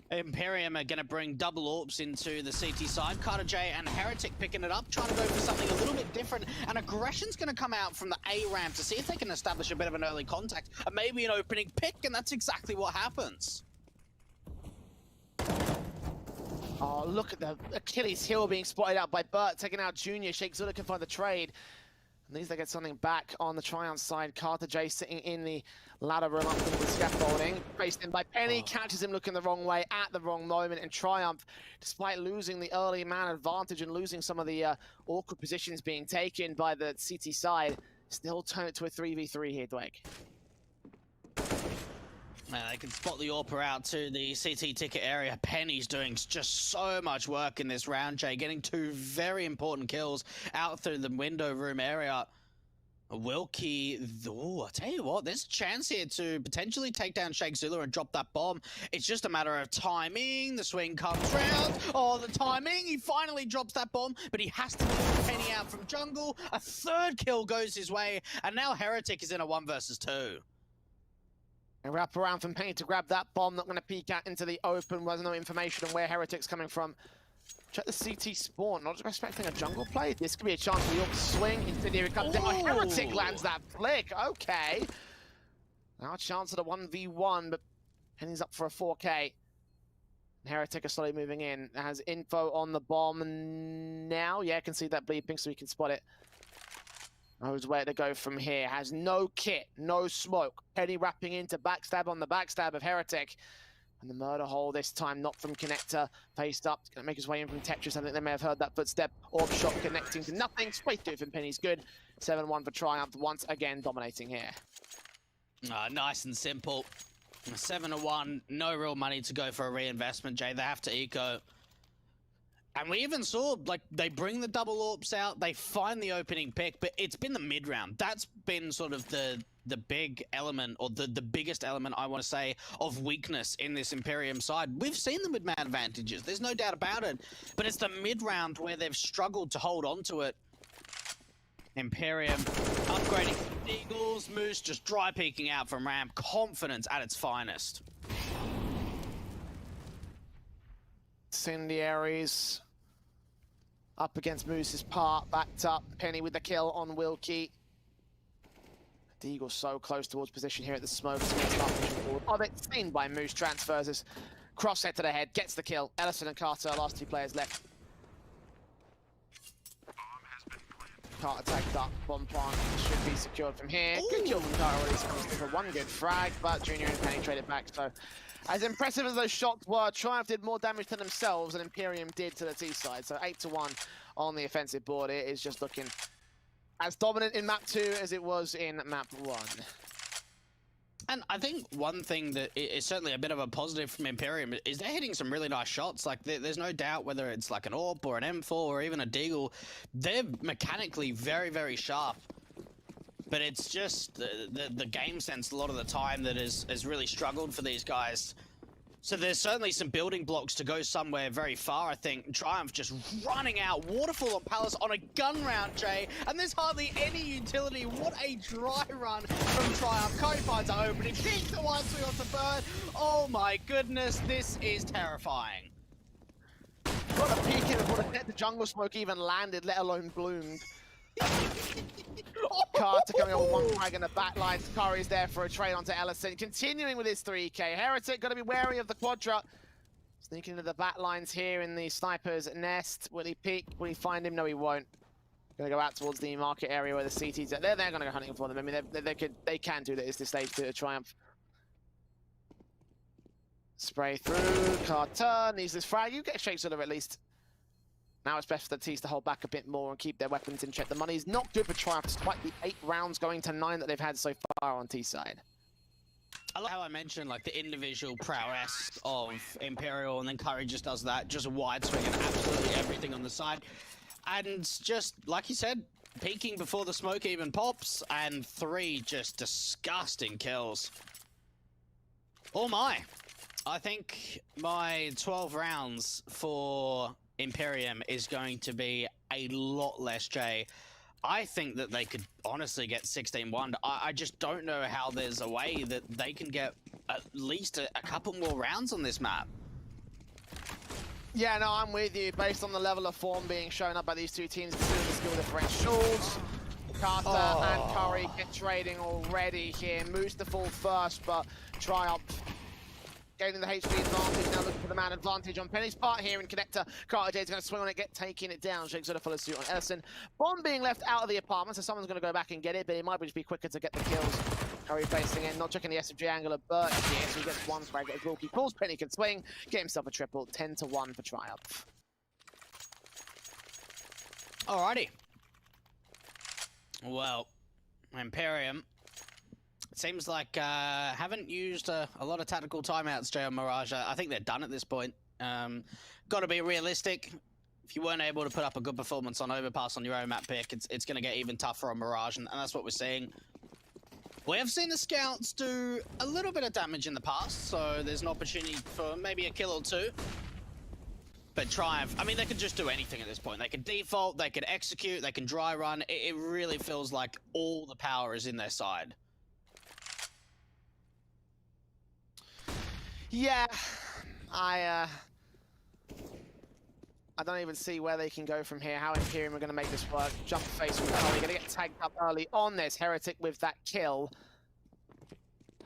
Imperium are going to bring double AWPs into the CT side. Carter J and Heretic picking it up, trying to go for something a little bit different. And aggression's going to come out from the A ramp to see if they can establish a bit of an early contact and maybe an opening pick, and that's exactly what happens. Oh, look at the Achilles heel being spotted out by Burt, taking out Junior. Czgo can find the trade. And these they get something back on the Triumph side. Carter J sitting in the ladder room up into the scaffolding. Faced in by Penny, catches him looking the wrong way at the wrong moment. And Triumph, despite losing the early man advantage and losing some of the awkward positions being taken by the CT side, still turn it to a 3v3 here, Dweg. They can spot the AWPer out to the CT ticket area. Penny's doing just so much work in this round, Jay, getting 2 very important kills out through the window room area. Wilkie, I tell you what, there's a chance here to potentially take down Czgo and drop that bomb. It's just a matter of timing. The swing comes round. Oh, the timing. He finally drops that bomb, but he has to move Penny out from jungle. A 3rd kill goes his way, and now Heretic is in a 1 versus 2. And wrap around from Penny to grab that bomb. Not going to peek out into the open. There's no information on where Heretic's coming from. Check the CT spawn. Not expecting a jungle play. This could be a chance for York to swing. Instead, here it comes down. Oh, Heretic lands that flick. Okay. Now a chance at a 1v1, but Penny's up for a 4K. Heretic is slowly moving in. Has info on the bomb now. Yeah, I can see that bleeping, so we can spot it. Knows where to go from here. Has no kit, no smoke. Penny wrapping into backstab on the backstab of Heretic. And the murder hole this time, not from Connector. Faced up, gonna make his way in from Tetris. I think they may have heard that footstep. Orb shot connecting to nothing. Straight through from Penny's good. 7-1 for Triumph, once again dominating here. Nice and simple. 7-1, no real money to go for a reinvestment, Jay. They have to eco. And we even saw, like, they bring the double AWPs out, they find the opening pick, but it's been the mid-round. That's been sort of the big element, or the biggest element, I want to say, of weakness in this Imperium side. We've seen them with man advantages, there's no doubt about it, but it's the mid-round where they've struggled to hold on to it. Imperium upgrading Eagles, Moose just dry peeking out from ramp, confidence at its finest. Incendiaries up against Moose's part, backed up. Penny with the kill on Wilkie. Deagle so close towards position here at the smoke. Oh, they're seen by Moose. Transfers his crosshead to the head, gets the kill. Ellison and Carter, last 2 players left. Carter tagged up. Bomb plant should be secured from here. Good kill from Carter. Release comes through for one good frag, but Junior and Penny traded back. So, as impressive as those shots were, Triumph did more damage to themselves than Imperium did to the T side. So 8-1 on the offensive board. It is just looking as dominant in map 2 as it was in map 1. And I think one thing that is certainly a bit of a positive from Imperium is they're hitting some really nice shots. Like, there's no doubt whether it's like an AWP or an M4 or even a Deagle, they're mechanically very, very sharp. But it's just the game sense a lot of the time that has really struggled for these guys. So there's certainly some building blocks to go somewhere very far, I think. Triumph just running out. Waterfall on Palace on a gun round, Jay. And there's hardly any utility. What a dry run from Triumph. Cody finds an opening. Picks the one swing off the bird. Oh my goodness, this is terrifying. Got a peek in before the jungle smoke even landed, let alone bloomed. Carter coming up with one frag in the back line. Curry's there for a trade onto Ellison. Continuing with his 3k. Heretic got to be wary of the Quadra. Sneaking into the back lines here in the sniper's nest. Will he peek? Will he find him? No, he won't. Going to go out towards the market area where the CT's at. They're going to go hunting for them. I mean, they can do this stage to Triumph. Spray through. Carter needs this frag. You get Shake sort of at least. Now it's best for the T's to hold back a bit more and keep their weapons in check. The money is not good for Triumph, despite the 8 rounds going to 9 that they've had so far on T side. I love how I mentioned like the individual prowess of Imperial, and then Curry just does that, just a wide swing and absolutely everything on the side. And just, like you said, peeking before the smoke even pops, and 3 just disgusting kills. Oh my. I think my 12 rounds for Imperium is going to be a lot less, Jay. I think that they could honestly get 16-1. I just don't know how there's a way that they can get at least a couple more rounds on this map. Yeah, no, I'm with you. Based on the level of form being shown up by these two teams, consider the skill differentials. Carter and Curry get trading already here. Moves to fall first, but Triumph gaining the HP advantage, now looking for the man advantage on Penny's part here in Connector. Carter J's going to swing on it, taking it down. Shake's going to follow suit on Ellison. Bomb being left out of the apartment, so someone's going to go back and get it, but it might just be quicker to get the kills. Curry facing in, not checking the SFG angle of Burt here, so he gets one frag as Wilkie pulls. Penny can swing, get himself a triple, 10-1 for Triumph. Alrighty. Well, Imperium, it seems like haven't used a lot of tactical timeouts, Jay on Mirage. I think they're done at this point. Got to be realistic. If you weren't able to put up a good performance on Overpass on your own map pick, it's going to get even tougher on Mirage, and that's what we're seeing. We have seen the Scouts do a little bit of damage in the past, so there's an opportunity for maybe a kill or 2. But Triumph, I mean, they could just do anything at this point. They could default, they could execute, they can dry run. It really feels like all the power is in their side. Yeah, I don't even see where they can go from here. How Imperium are going to make this work. Jump face from Curry, going to get tagged up early on this. Heretic with that kill.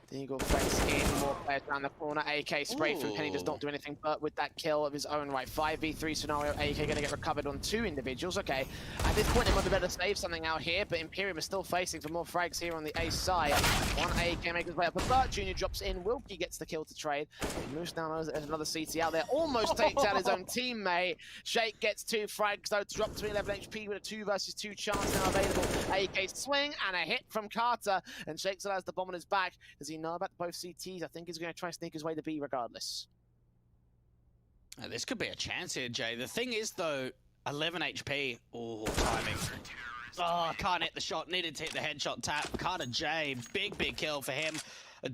The Eagle face in, more players down the corner. AK spray from Penny does not do anything but with that kill of his own right. 5v3 scenario, AK going to get recovered on 2 individuals. Okay, at this point, they might be better to save something out here, but Imperium is still facing for more frags here on the ace side. One AK makes his way up, but Burt Jr. drops in. Wilkie gets the kill to trade. He moves down, there's another CT out there. Almost takes out his own teammate. Shake gets 2 frags, though, dropped to 11 HP with a 2 versus 2 chance now available. AK swing and a hit from Carter, and Shake still has the bomb on his back. Does he know about both CTs? I think he's going to try and sneak his way to B regardless. This could be a chance here, Jay. The thing is, though, 11 HP. Oh, timing. Oh, can't hit the shot. Needed to hit the headshot tap. Carter J, big kill for him.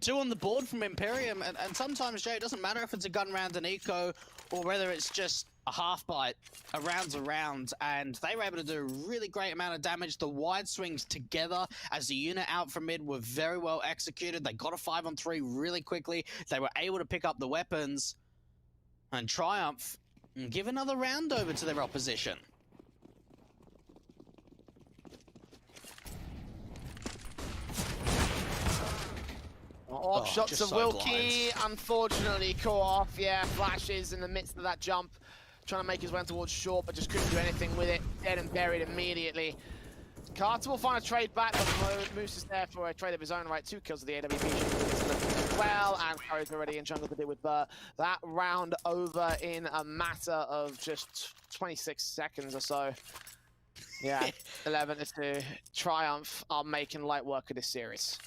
2 on the board from Imperium. And sometimes, Jay, it doesn't matter if it's a gun round and eco or whether it's just a half bite, a round's a round, and they were able to do a really great amount of damage. The wide swings together as the unit out from mid were very well executed. They got a 5-on-3 really quickly. They were able to pick up the weapons and Triumph and give another round over to their opposition. Off shots of Wilkie, unfortunately caught off. Yeah, flashes in the midst of that jump. Trying to make his way towards short, but just couldn't do anything with it. Dead and buried immediately. Carter will find a trade back, but Moose is there for a trade of his own right. 2 kills of the AWP as well, and Curry's already in jungle to deal with Burt. That round over in a matter of just 26 seconds or so. Yeah, 11-2. Triumph are making light work of this series.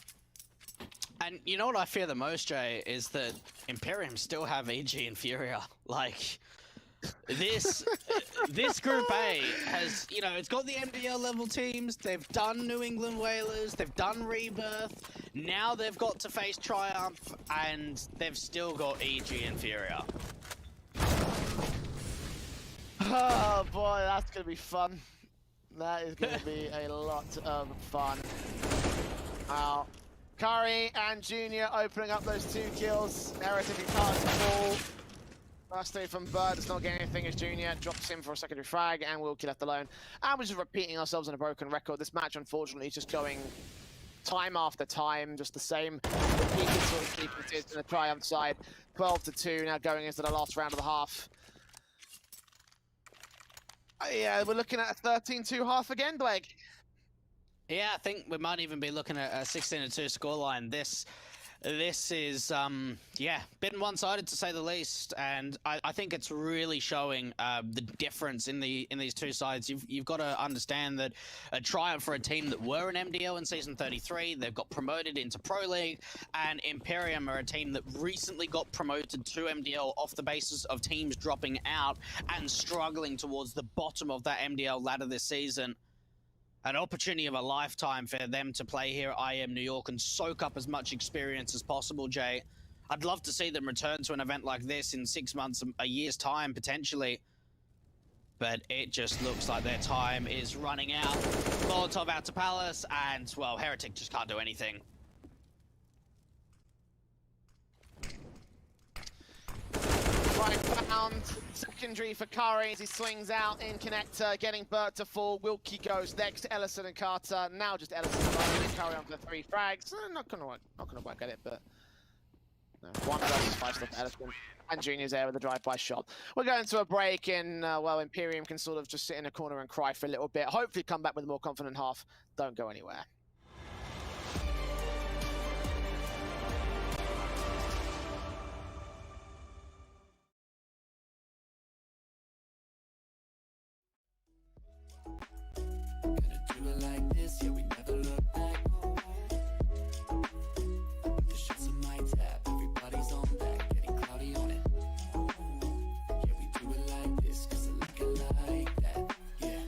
And you know what I fear the most, Jay, is that Imperium still have EG and Furia. Like, this Group A has, you know, it's got the MDL level teams, they've done New England Whalers, they've done Rebirth, now they've got to face Triumph, and they've still got EG and Furia. Oh boy, that's going to be fun. That is going to be a lot of fun. Wow. Curry and Junior opening up those 2 kills. Heretic and Carter fall. Last 3 from Bird does not get anything as Junior drops him for a secondary frag, and Wilkie left alone. And we're just repeating ourselves on a broken record. This match, unfortunately, is just going time after time, just the same repeated sort of sequences on the Triumph side. 12-2 now going into the last round of the half. Yeah, we're looking at a 13-2 half again, Blake. Yeah, I think we might even be looking at a 16-2 scoreline. This is, yeah, been one-sided to say the least, and I think it's really showing the difference in these two sides. You've got to understand that a Triumph for a team that were an MDL in Season 33, they've got promoted into Pro League, and Imperium are a team that recently got promoted to MDL off the basis of teams dropping out and struggling towards the bottom of that MDL ladder this season. An opportunity of a lifetime for them to play here at IEM New York and soak up as much experience as possible, Jay. I'd love to see them return to an event like this in 6 months, a year's time, potentially. But it just looks like their time is running out. Molotov out to Palace, and, well, Heretic just can't do anything. Right found, secondary for Curry as he swings out in connector, getting Burt to fall. Wilkie goes next, Ellison and Carter. Now just Ellison and Curry on for 3 frags. Not gonna work at it, but no. 1 versus 5 stuff for Ellison. And Junior's there with a drive-by shot. We're going to a break, and well, Imperium can sort of just sit in a corner and cry for a little bit. Hopefully come back with a more confident half. Don't go anywhere. Do it like this, yeah, we never look back. The shots on my tab, everybody's on that, getting cloudy on it. Yeah, we do it like this, cause I like it like that, yeah.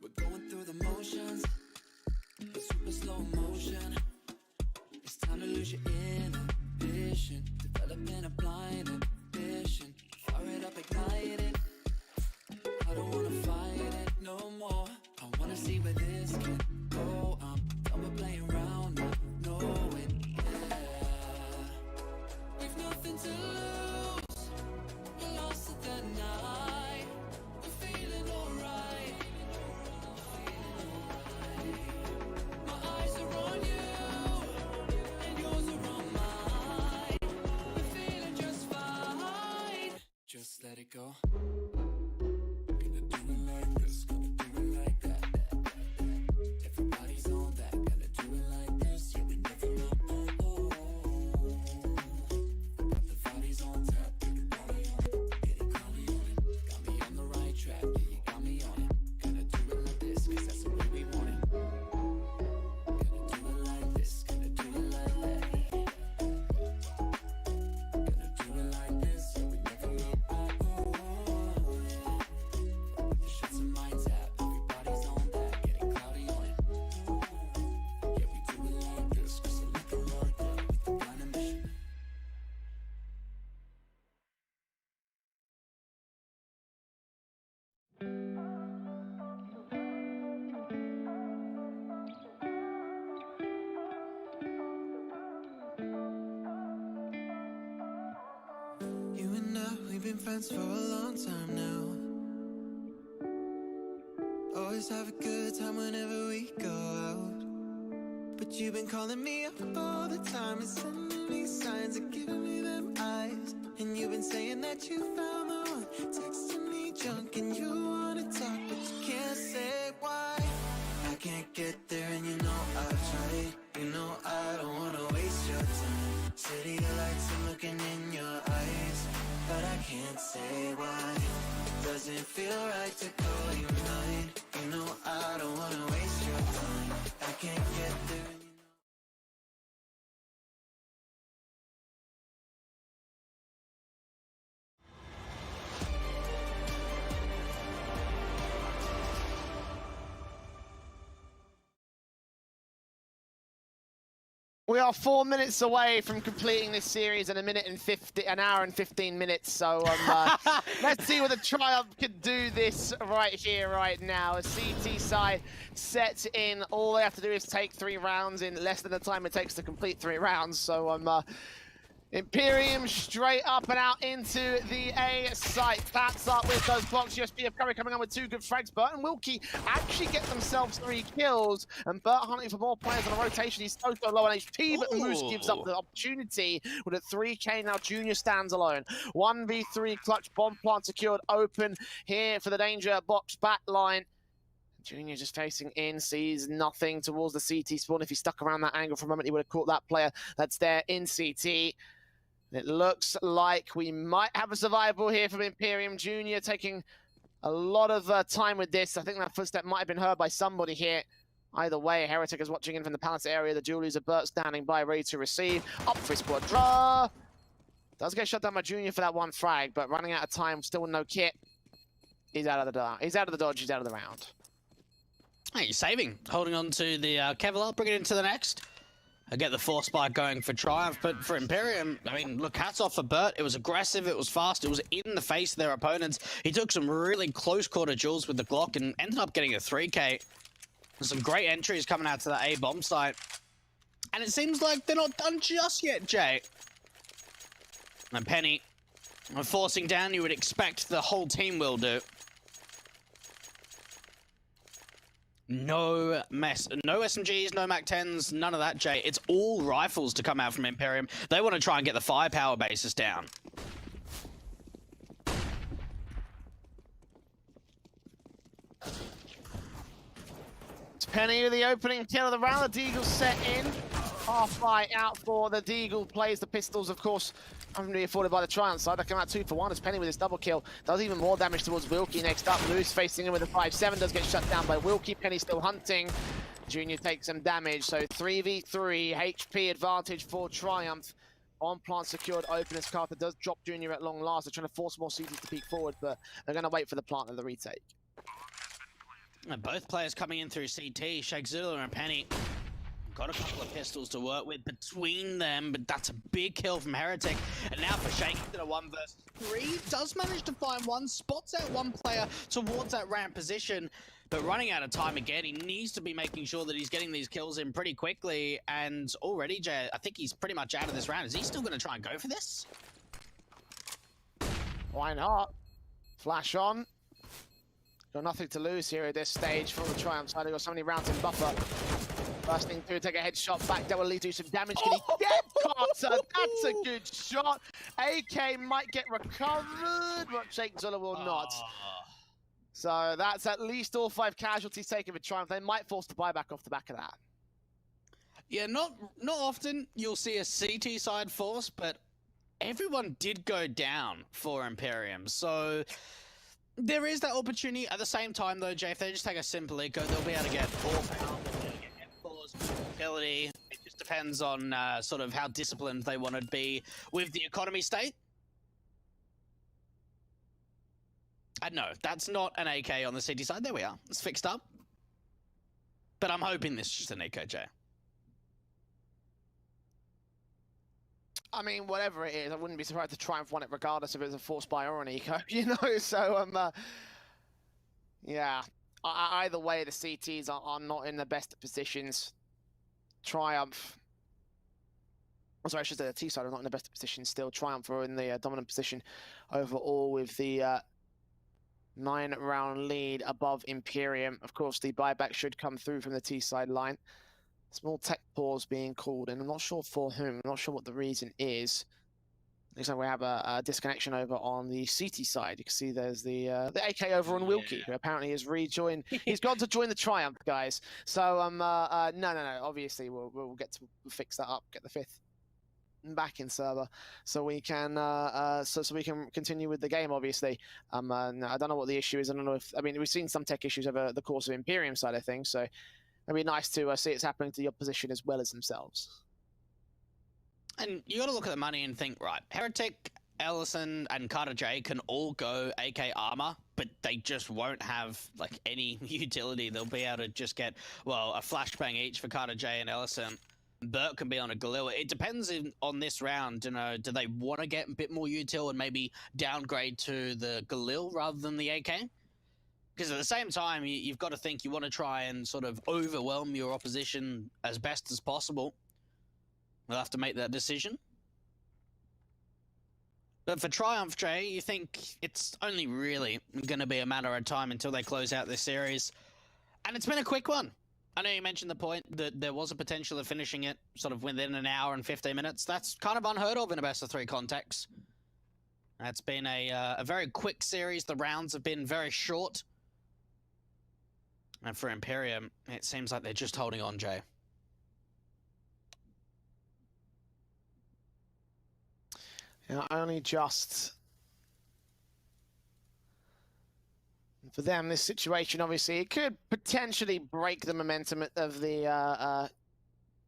We're going through the motions, but super slow motion. It's time to lose your inhibition, developing a blind ambition. Fire it up, ignite it. I don't wanna fight it no more. I wanna see where this can go. I'm done with playing around, not knowing. Yeah, we've nothing to lose. We're lost at the night. We're feeling alright. My eyes are on you, and yours are on mine. We're feeling just fine. Just let it go. Gonna do it like this, gonna do it like that. Everybody's on that, gonna do it like this. Yeah, we never know. Got the bodies on tap, getting cloudy on it. Got me on the right track, yeah, you got me on it. Gonna do it like this, cause that's the way we want it. Gonna do it like this, gonna do it like that. Gonna do it like this, yeah, we never look back. Oh, yeah. The shots on my tab, everybody's on that, getting cloudy on it. Yeah, we do it like this, cause I like it like that, with the blind ambition. You and I, we've been friends for a long time now. always have a good time whenever we go out. But you've been calling me up all the time and sending me signs and giving me them eyes. And you've been saying that you found the one, texting me junk and you wanna talk, but you can't say why. I can't get there and you know I've tried. You know I don't wanna waste your time. City lights, I'm looking in your eyes, but I can't say why. Doesn't feel right to call you mine. You know I don't wanna waste your time. I can't get there and you know. We are 4 minutes away from completing this series in an hour and 15 minutes. So let's see what the Triumph can do this right here, right now. A CT side set in. All they have to do is take 3 rounds in less than the time it takes to complete 3 rounds. So Imperium straight up and out into the A site. That's up with those blocks. USP of Curry coming on with 2 good frags. Burt and Wilkie actually get themselves 3 kills. And Burt hunting for more players on a rotation. He's so low on HP, but Moose gives up the opportunity with a 3K now. Junior stands alone. 1v3 clutch bomb plant secured open here for the danger box back line. Junior just facing in, sees nothing towards the CT spawn. If he stuck around that angle for a moment, he would have caught that player that's there in CT. It looks like we might have a survival here from Imperium. Junior taking a lot of time with this. I think that footstep might have been heard by somebody here. Either way, Heretic is watching in from the palace area. The Julius of Burt standing by, ready to receive. Up for his quadra. Does get shut down by Junior for that 1 frag, but running out of time, still with no kit. He's out of the dodge. He's out of the round. Hey, he's saving. Holding on to the Kevlar, bring it into the next. I get the force spike going for Triumph, but for Imperium, I mean, look, hats off for Burt. It was aggressive, it was fast, it was in the face of their opponents. He took some really close quarter duels with the Glock and ended up getting a 3K. There's some great entries coming out to the A bomb site. And it seems like they're not done just yet, Jay. And Penny, forcing down, you would expect the whole team will do. No mess. No SMGs, no MAC-10s, none of that, Jay. It's all rifles to come out from Imperium. They want to try and get the firepower basis down. It's Penny with the opening kill of the round. The Deagle set in. Half fight out for the Deagle. Plays the pistols, of course. Haven't really afforded by the Triumph side. They come out 2 for 1 as Penny with his double kill. Does even more damage towards Wilkie next up. Moose facing him with a 5-7. Does get shut down by Wilkie. Penny still hunting. Junior takes some damage. So 3v3 HP advantage for Triumph. On plant secured open as Carter does drop Junior at long last. They're trying to force more CTs to peek forward, but they're going to wait for the plant of the retake. And both players coming in through CT. Shagzilla and Penny. Got a couple of pistols to work with between them, but that's a big kill from Heretic. And now for Shake in a 1 versus 3. Does manage to find one, spots out one player towards that ramp position, but running out of time again. He needs to be making sure that he's getting these kills in pretty quickly. And already, Jay, I think he's pretty much out of this round. Is he still going to try and go for this? Why not? Flash on. Got nothing to lose here at this stage for the Triumph side. They've got so many rounds in buffer. Bursting through, take a headshot back. That will lead to some damage. Can he get Carter? That's a good shot. AK might get recovered, but Czgo will not. So that's at least all 5 casualties taken for Triumph. They might force the buyback off the back of that. Yeah, not often you'll see a CT side force, but everyone did go down for Imperium. So there is that opportunity. At the same time, though, Jay, if they just take a simple eco, they'll be able to get 4 power. Ability. It just depends on sort of how disciplined they want to be with the economy state. And no, that's not an AK on the CT side. There we are. It's fixed up. But I'm hoping this is just an eco, Jay. I mean, whatever it is, I wouldn't be surprised to Triumph won it regardless if it was a force buy or an eco, you know? So, yeah. Either way, the CTs are not in the best positions. Triumph, I'm sorry, I should say the T side are not in the best position still. Triumph are in the dominant position overall with the 9-round lead above Imperium. Of course, the buyback should come through from the T side line. Small tech pause being called in. I'm not sure for whom. I'm not sure what the reason is. Looks like we have a disconnection over on the CT side. You can see there's the AK over on Wilkie, who apparently has rejoined. He's gone to join the Triumph, guys. So no. Obviously, we'll get to fix that up. Get the 5th back in server, so we can so we can continue with the game. Obviously, no, I don't know what the issue is. I don't know if we've seen some tech issues over the course of Imperium side of things. So it'd be nice to see it's happening to the opposition as well as themselves. And you got to look at the money and think, right, Heretic, Ellison, and Carter J can all go AK armor, but they just won't have like any utility. They'll be able to just get, well, a flashbang each for Carter J and Ellison. Burt can be on a Galil. It depends on this round, you know, do they want to get a bit more util and maybe downgrade to the Galil rather than the AK? Because at the same time, you've got to think you want to try and sort of overwhelm your opposition as best as possible. We'll have to make that decision. But for Triumph, Jay, you think it's only really going to be a matter of time until they close out this series. And it's been a quick one. I know you mentioned the point that there was a potential of finishing it sort of within an hour and 15 minutes. That's kind of unheard of in a best-of-3 context. It's been a very quick series. The rounds have been very short. And for Imperium, it seems like they're just holding on, Jay. Yeah, only just. For them, this situation, obviously, it could potentially break the momentum of the,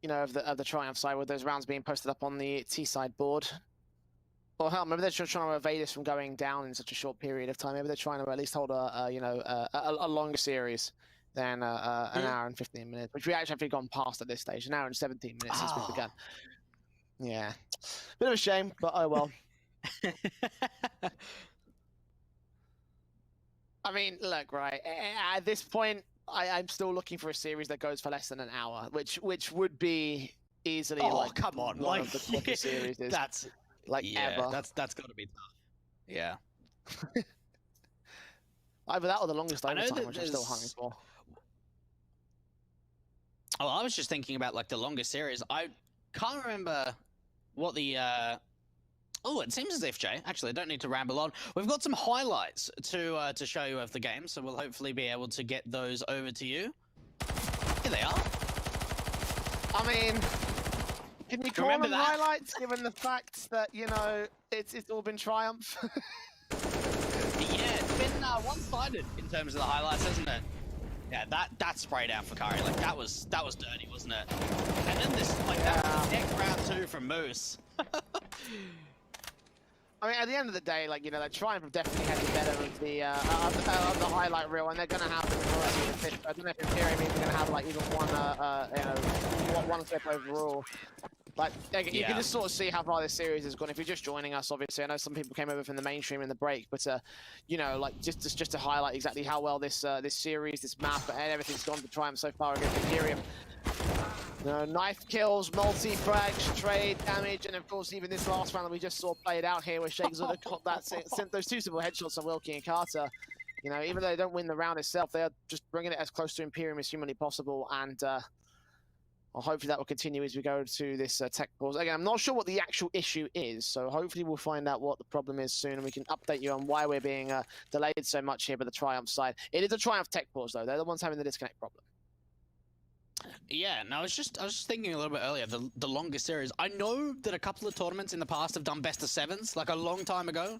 you know, of the Triumph side with those rounds being posted up on the T side board. Or hell, maybe they're just trying to evade us from going down in such a short period of time. Maybe they're trying to at least hold a longer series than an hour and 15 minutes, which we actually have gone past at this stage. An hour and 17 minutes since we've begun. Yeah, bit of a shame, but oh well. I mean, look, right, at this point, I'm still looking for a series that goes for less than an hour, which would be easily come on, one of the quickest series that's ever. That's got to be tough. Yeah. Either that or the longest overtime, which I'm still there's- hunting for. Oh, I was just thinking about like the longest series. I can't remember what the oh, it seems as if, Jay, actually I don't need to ramble on. We've got some highlights to show you of the game, so we'll hopefully be able to get those over to you. Here they are. I mean, can you call Remember them that? highlights given the fact that, you know, it's all been Triumph? Yeah, it's been one-sided in terms of the highlights, hasn't it? Yeah, that spray down for Curry, like that was dirty, wasn't it? And then this, like that was next round 2 from Moose. I mean, at the end of the day, like, you know, that Triumph have definitely had the better of the highlight reel, and they're going to have the majority of the fifth. I don't know if Imperium is going to have, like, even one step overall. Like, you can just sort of see how far this series has gone. If you're just joining us, obviously, I know some people came over from the mainstream in the break, but, you know, like, just to highlight exactly how well this series, this map, and everything's gone for Triumph so far against Imperium. Knife kills, multi-frags, trade damage, and of course even this last round that we just saw played out here where Csgo sent those 2 simple headshots on Wilkie and Carter. You know, even though they don't win the round itself, they are just bringing it as close to Imperium as humanly possible, and well, hopefully that will continue as we go to this tech pause. Again, I'm not sure what the actual issue is, so hopefully we'll find out what the problem is soon, and we can update you on why we're being delayed so much here by the Triumph side. It is a Triumph tech pause though, they're the ones having the disconnect problem. Yeah, no, I was just thinking a little bit earlier, the longest series. I know that a couple of tournaments in the past have done best of 7s, like a long time ago.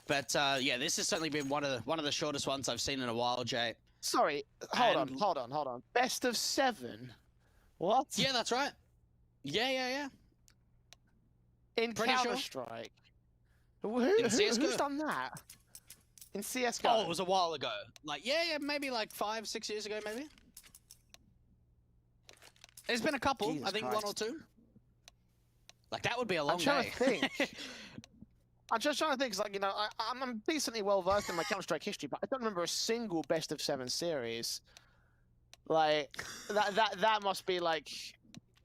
But yeah, this has certainly been one of the shortest ones I've seen in a while, Jay. Sorry, hold on. Best of 7? What? Yeah, that's right. Yeah. In Pretty sure. Counter-Strike? In Who's CSGO. done that? In CSGO? Oh, it was a while ago. Like, yeah, maybe like 5-6 years ago, maybe. There's been a couple, Jesus I think Christ. 1 or 2. Like, that would be a long I'm trying day. to think. I'm just trying to think, 'cause, like, you know, I'm decently well versed in my Counter-Strike history, but I don't remember a single best of 7 series. Like, that must be like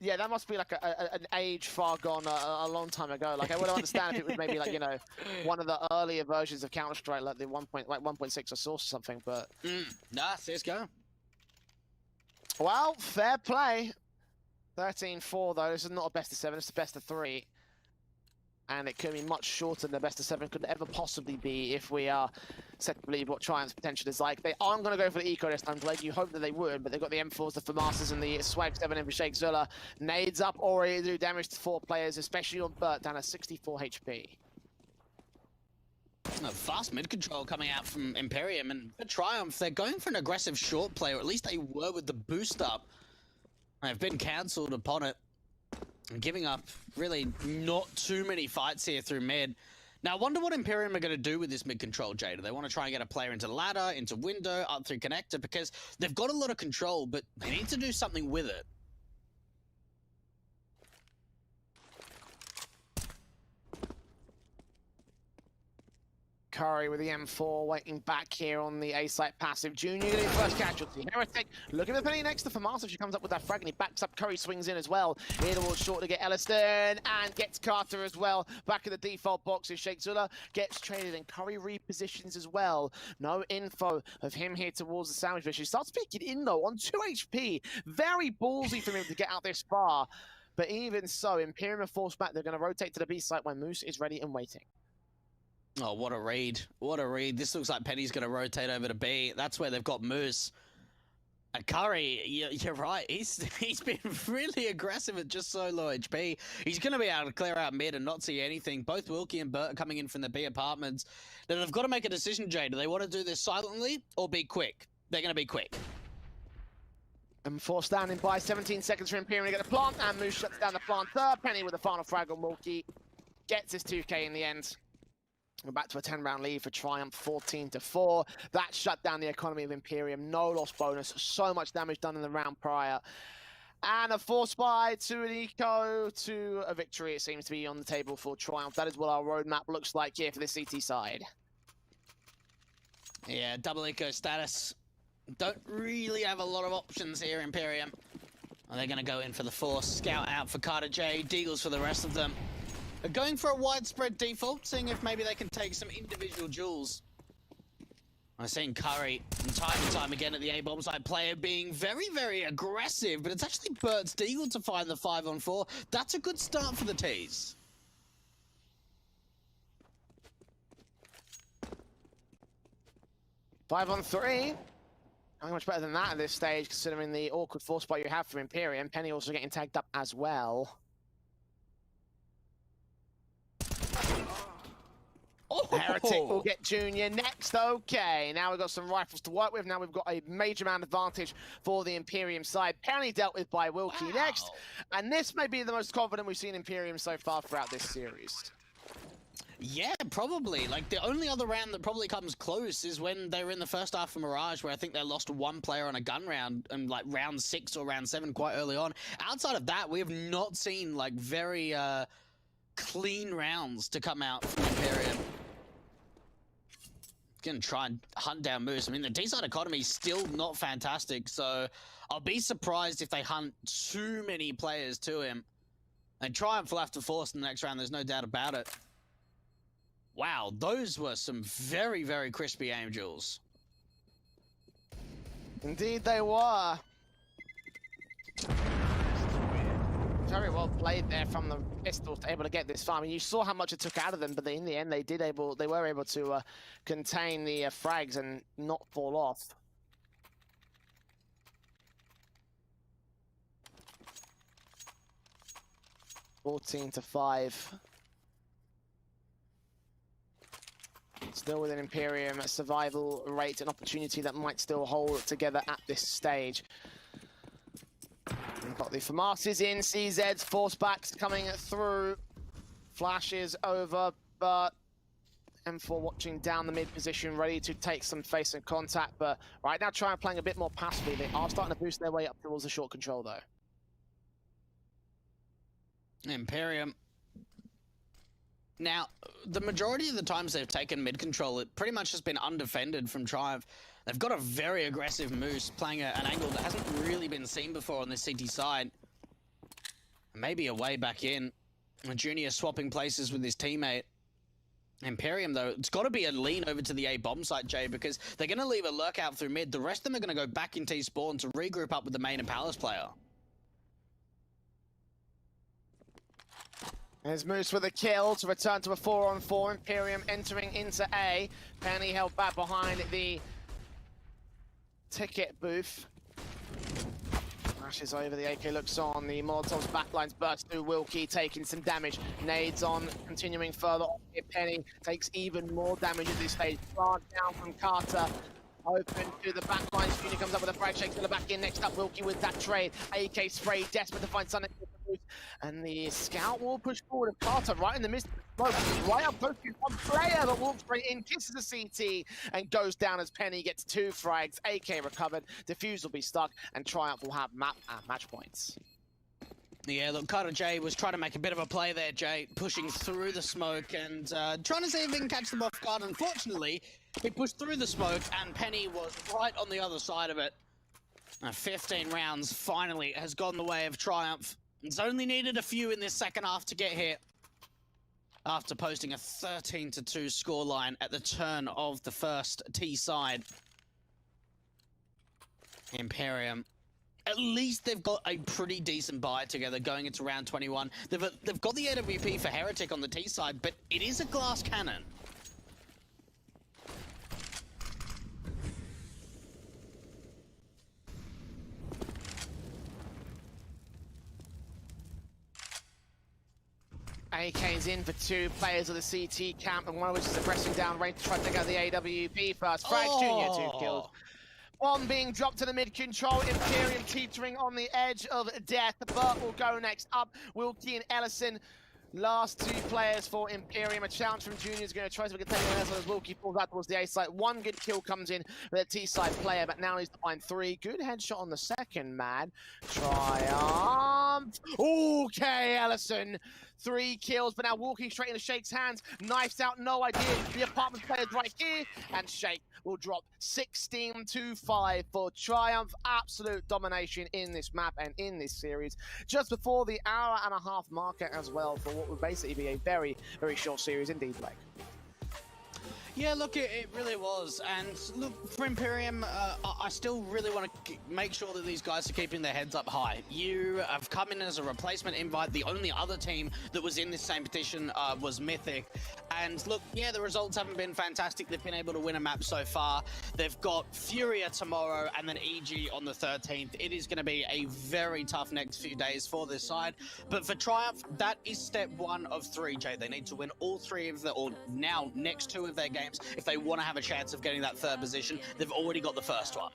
Yeah, that must be like an age far gone a long time ago. Like I would understand if it was maybe like, you know, one of the earlier versions of Counter-Strike, like the 1.6 or Source or something. But Nah, Csgo. well, fair play. 13-4 though. This is not a best of 7. It's a best of 3. And it could be much shorter than the best of 7 could ever possibly be if we are set to believe what Triumph's potential is like. They aren't going to go for the eco this time, Blade. You hope that they would, but they've got the M4s, the FAMASas, and the Swag 7 in for Shakezilla. Nades up already do damage to 4 players, especially on Burt, down at 64 HP. A fast mid control coming out from Imperium, and for Triumph, they're going for an aggressive short play, or at least they were with the boost up. They've been cancelled upon it. Giving up really not too many fights here through mid. Now, I wonder what Imperium are going to do with this mid control, Jay. Do they want to try and get a player into ladder, into window, up through connector? Because they've got a lot of control, but they need to do something with it. Curry with the M4 waiting back here on the A-site passive. Junior getting his first casualty. Heretic looking at the penny next to FAMASA. She comes up with that frag and he backs up. Curry swings in as well. Here towards short to get Elliston and gets Carter as well. Back in the default box is Shakezilla. Gets traded and Curry repositions as well. No info of him here towards the sandwich fish. He starts peeking in though on 2 HP. Very ballsy from him to get out this far. But even so, Imperium are forced back. They're going to rotate to the B site when Moose is ready and waiting. Oh, what a read. What a read. This looks like Penny's going to rotate over to B. That's where they've got Moose. And Curry, you're right. He's been really aggressive at just so low HP. He's going to be able to clear out mid and not see anything. Both Wilkie and Burt are coming in from the B apartments. Then they've got to make a decision, Jay. Do they want to do this silently or be quick? They're going to be quick. M4 standing by, 17 seconds for Imperium to get the plant, and Moose shuts down the planter. Penny with the final frag on Wilkie. Gets his 2k in the end. We're back to a 10-round lead for Triumph, 14-4. That shut down the economy of Imperium. No loss bonus. So much damage done in the round prior. And a force buy to an eco to a victory, it seems to be on the table for Triumph. That is what our roadmap looks like here for the CT side. Yeah, double eco status. Don't really have a lot of options here, Imperium. They're going to go in for the force. Scout out for Carter J. Deagles for the rest of them. Going for a widespread default, seeing if maybe they can take some individual duels. I've seen Curry time and time again at the A-bomb side player being very, very aggressive, but it's actually Burt's Deagle to find the 5-on-4. That's a good start for the T's. Five on 3. Not much better than that at this stage, considering the awkward force buy you have from Imperium. Penny also getting tagged up as well. Oh! Heretic will get Junior next. Okay, now we've got some rifles to work with. Now we've got a major amount of advantage for the Imperium side. Penny dealt with by Wilkie next. And this may be the most confident we've seen Imperium so far throughout this series. Yeah, probably. Like, the only other round that probably comes close is when they were in the first half of Mirage, where I think they lost one player on a gun round, and like round 6 or round 7 quite early on. Outside of that, we have not seen like very clean rounds to come out from Imperium. Gonna try and hunt down Moose. I mean, the D-side economy is still not fantastic, so I'll be surprised if they hunt too many players to him. And Triumph will have to force in the next round, there's no doubt about it. Wow, those were some very, very crispy aim duels. Indeed they were. Very well played there from the pistols, able to get this far. I mean, you saw how much it took out of them, but in the end, they were able to contain the frags and not fall off. (14-5). Still with an Imperium survival rate, an opportunity that might still hold together at this stage. We've got the FAMASas in, CZ's force backs coming through. Flashes over, but M4 watching down the mid position, ready to take some face and contact, but right now trying playing a bit more passively. They are starting to boost their way up towards the short control though. Imperium. Now, the majority of the times they've taken mid control, it pretty much has been undefended from Triumph. They've got a very aggressive Moose playing an angle that hasn't really been seen before on this CT side. Maybe a way back in. Junior swapping places with his teammate. Imperium, though, it's got to be a lean over to the A bomb site, Jay, because they're going to leave a lurk out through mid. The rest of them are going to go back in T-spawn to regroup up with the main and Palace player. There's Moose with a kill to return to a 4-on-4. Imperium entering into A. Penny held back behind the ticket booth. Flashes over, the AK looks on, the Molotov's backlines burst through, Wilkie taking some damage. Nades on, continuing further on here. Penny takes even more damage at this stage. Plant down from Carter. Open to the backlines. Junior comes up with a frag shake to the back in. Next up, Wilkie with that trade. AK spray, desperate to find something. And the scout will push forward of Carter right in the midst of the smoke, right up close to one player that walks straight in, kisses the CT, and goes down as Penny gets 2 frags. AK recovered, Defuse will be stuck, and Triumph will have match points. Yeah, look, Carter J was trying to make a bit of a play there, Jay, pushing through the smoke and trying to see if he can catch them off guard. Unfortunately, he pushed through the smoke, and Penny was right on the other side of it. 15 rounds finally has gone the way of Triumph. It's only needed a few in this second half to get here. After posting a 13-2 scoreline at the turn of the first T side. Imperium. At least they've got a pretty decent buy together going into round 21. They've got the AWP for Heretic on the T side, but it is a glass cannon. AK's in for 2 players of the CT camp, and one of which is pressing down range to try to take out the AWP first. Frags Junior, 2 kills. One being dropped to the mid-control. Imperium teetering on the edge of death. Burt will go next up. Wilkie and Ellison, last 2 players for Imperium. A challenge from Junior is going to try to contain Ellison as Wilkie falls out towards the A site. 1 good kill comes in for the T side player, but now needs to find 3. Good headshot on the second, man. Triumph. Okay, Ellison. 3 kills, but now walking straight into Shake's hands. Knifes out, no idea. The apartment player's right here, and Shake will drop 16-5 for Triumph. Absolute domination in this map and in this series. Just before the hour-and-a-half marker as well for what would basically be a very, very short series indeed, Blake. Yeah, look, it really was. And look, for Imperium, I still really want to make sure that these guys are keeping their heads up high. You have come in as a replacement invite. The only other team that was in this same petition was Mythic. And look, yeah, the results haven't been fantastic. They've been able to win a map so far. They've got Furia tomorrow and then EG on the 13th. It is going to be a very tough next few days for this side. But for Triumph, that is step 1 of 3, Jay. They need to win all 3 of the, or now next 2 of their games if they want to have a chance of getting that 3rd position. They've already got the first one.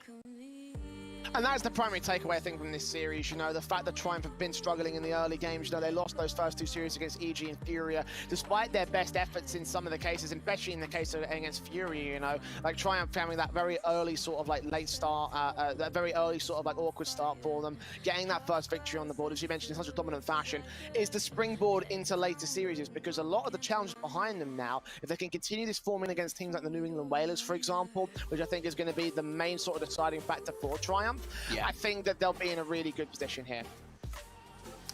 And that's the primary takeaway, I think, from this series. You know, the fact that Triumph have been struggling in the early games. You know, they lost those first 2 series against EG and Furia, despite their best efforts in some of the cases, especially in the case of against Furia, you know. Like, Triumph having that very early sort of, like, late start, that very early sort of, like, awkward start for them. Getting that first victory on the board, as you mentioned, in such a dominant fashion, is the springboard into later series, because a lot of the challenges behind them now, if they can continue this forming against teams like the New England Whalers, for example, which I think is going to be the main sort of deciding factor for Triumph, yeah. I think that they'll be in a really good position here.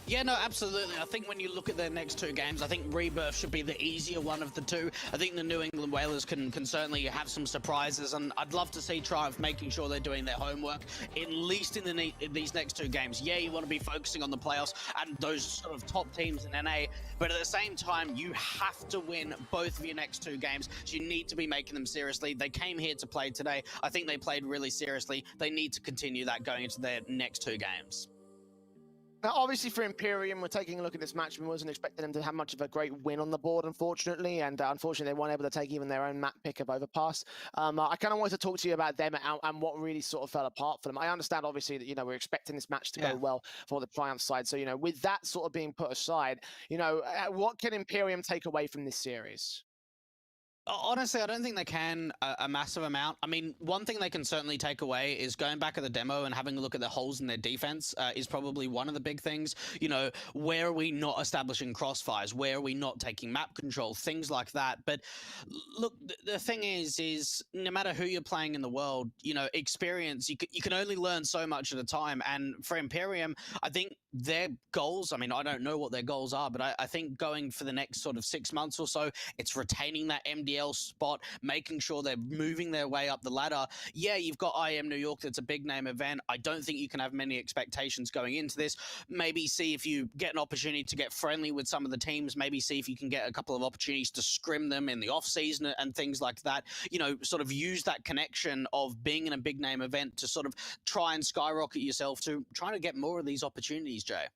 Yeah, no, absolutely. I think when you look at their next 2 games, I think Rebirth should be the easier one of the 2. I think the New England Whalers can certainly have some surprises, and I'd love to see Triumph making sure they're doing their homework, at least in these next 2 games. Yeah, you want to be focusing on the playoffs and those sort of top teams in NA, but at the same time, you have to win both of your next 2 games, so you need to be making them seriously. They came here to play today. I think they played really seriously. They need to continue that going into their next 2 games. Now, obviously, for Imperium, we're taking a look at this match. We wasn't expecting them to have much of a great win on the board, unfortunately. And unfortunately, they weren't able to take even their own map pick of Overpass. I kind of wanted to talk to you about them and what really sort of fell apart for them. I understand, obviously, that, you know, we're expecting this match to go well for the Triumph side. So, you know, with that sort of being put aside, you know, what can Imperium take away from this series? Honestly, I don't think they can a massive amount. I mean, one thing they can certainly take away is going back at the demo and having a look at the holes in their defense is probably one of the big things. You know, where are we not establishing crossfires? Where are we not taking map control? Things like that. But look, the thing is no matter who you're playing in the world, you know, experience, you can only learn so much at a time. And for Imperium, I think their goals, I mean, I don't know what their goals are, but I think going for the next sort of 6 months or so, it's retaining that MDL spot, making sure they're moving their way up the ladder. Yeah, you've got IM New York, that's a big name event. I don't think you can have many expectations going into this. Maybe see if you get an opportunity to get friendly with some of the teams, maybe see if you can get a couple of opportunities to scrim them in the off season and things like that. You know, sort of use that connection of being in a big name event to sort of try and skyrocket yourself to trying to get more of these opportunities, Jay.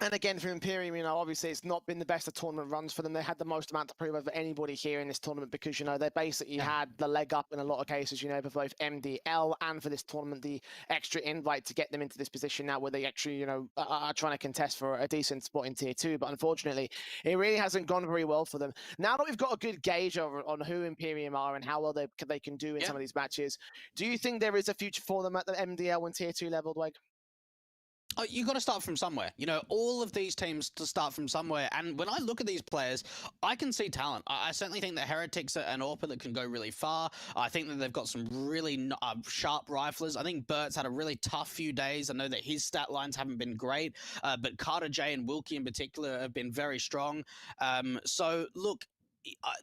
And again, for Imperium, you know, obviously it's not been the best of tournament runs for them. They had the most amount to prove over anybody here in this tournament because, you know, they basically had the leg up in a lot of cases, you know, for both MDL and for this tournament, the extra invite to get them into this position now where they actually, you know, are trying to contest for a decent spot in Tier 2. But unfortunately, it really hasn't gone very well for them. Now that we've got a good gauge on who Imperium are and how well they can do in some of these matches, do you think there is a future for them at the MDL and Tier 2 level, Dwight? Oh, you got to start from somewhere. You know, all of these teams to start from somewhere. And when I look at these players, I can see talent. I certainly think that Heretics are an AWPer that can go really far. I think that they've got some really sharp riflers. I think Bert's had a really tough few days. I know that his stat lines haven't been great, but Carter J and Wilkie in particular have been very strong. So, look,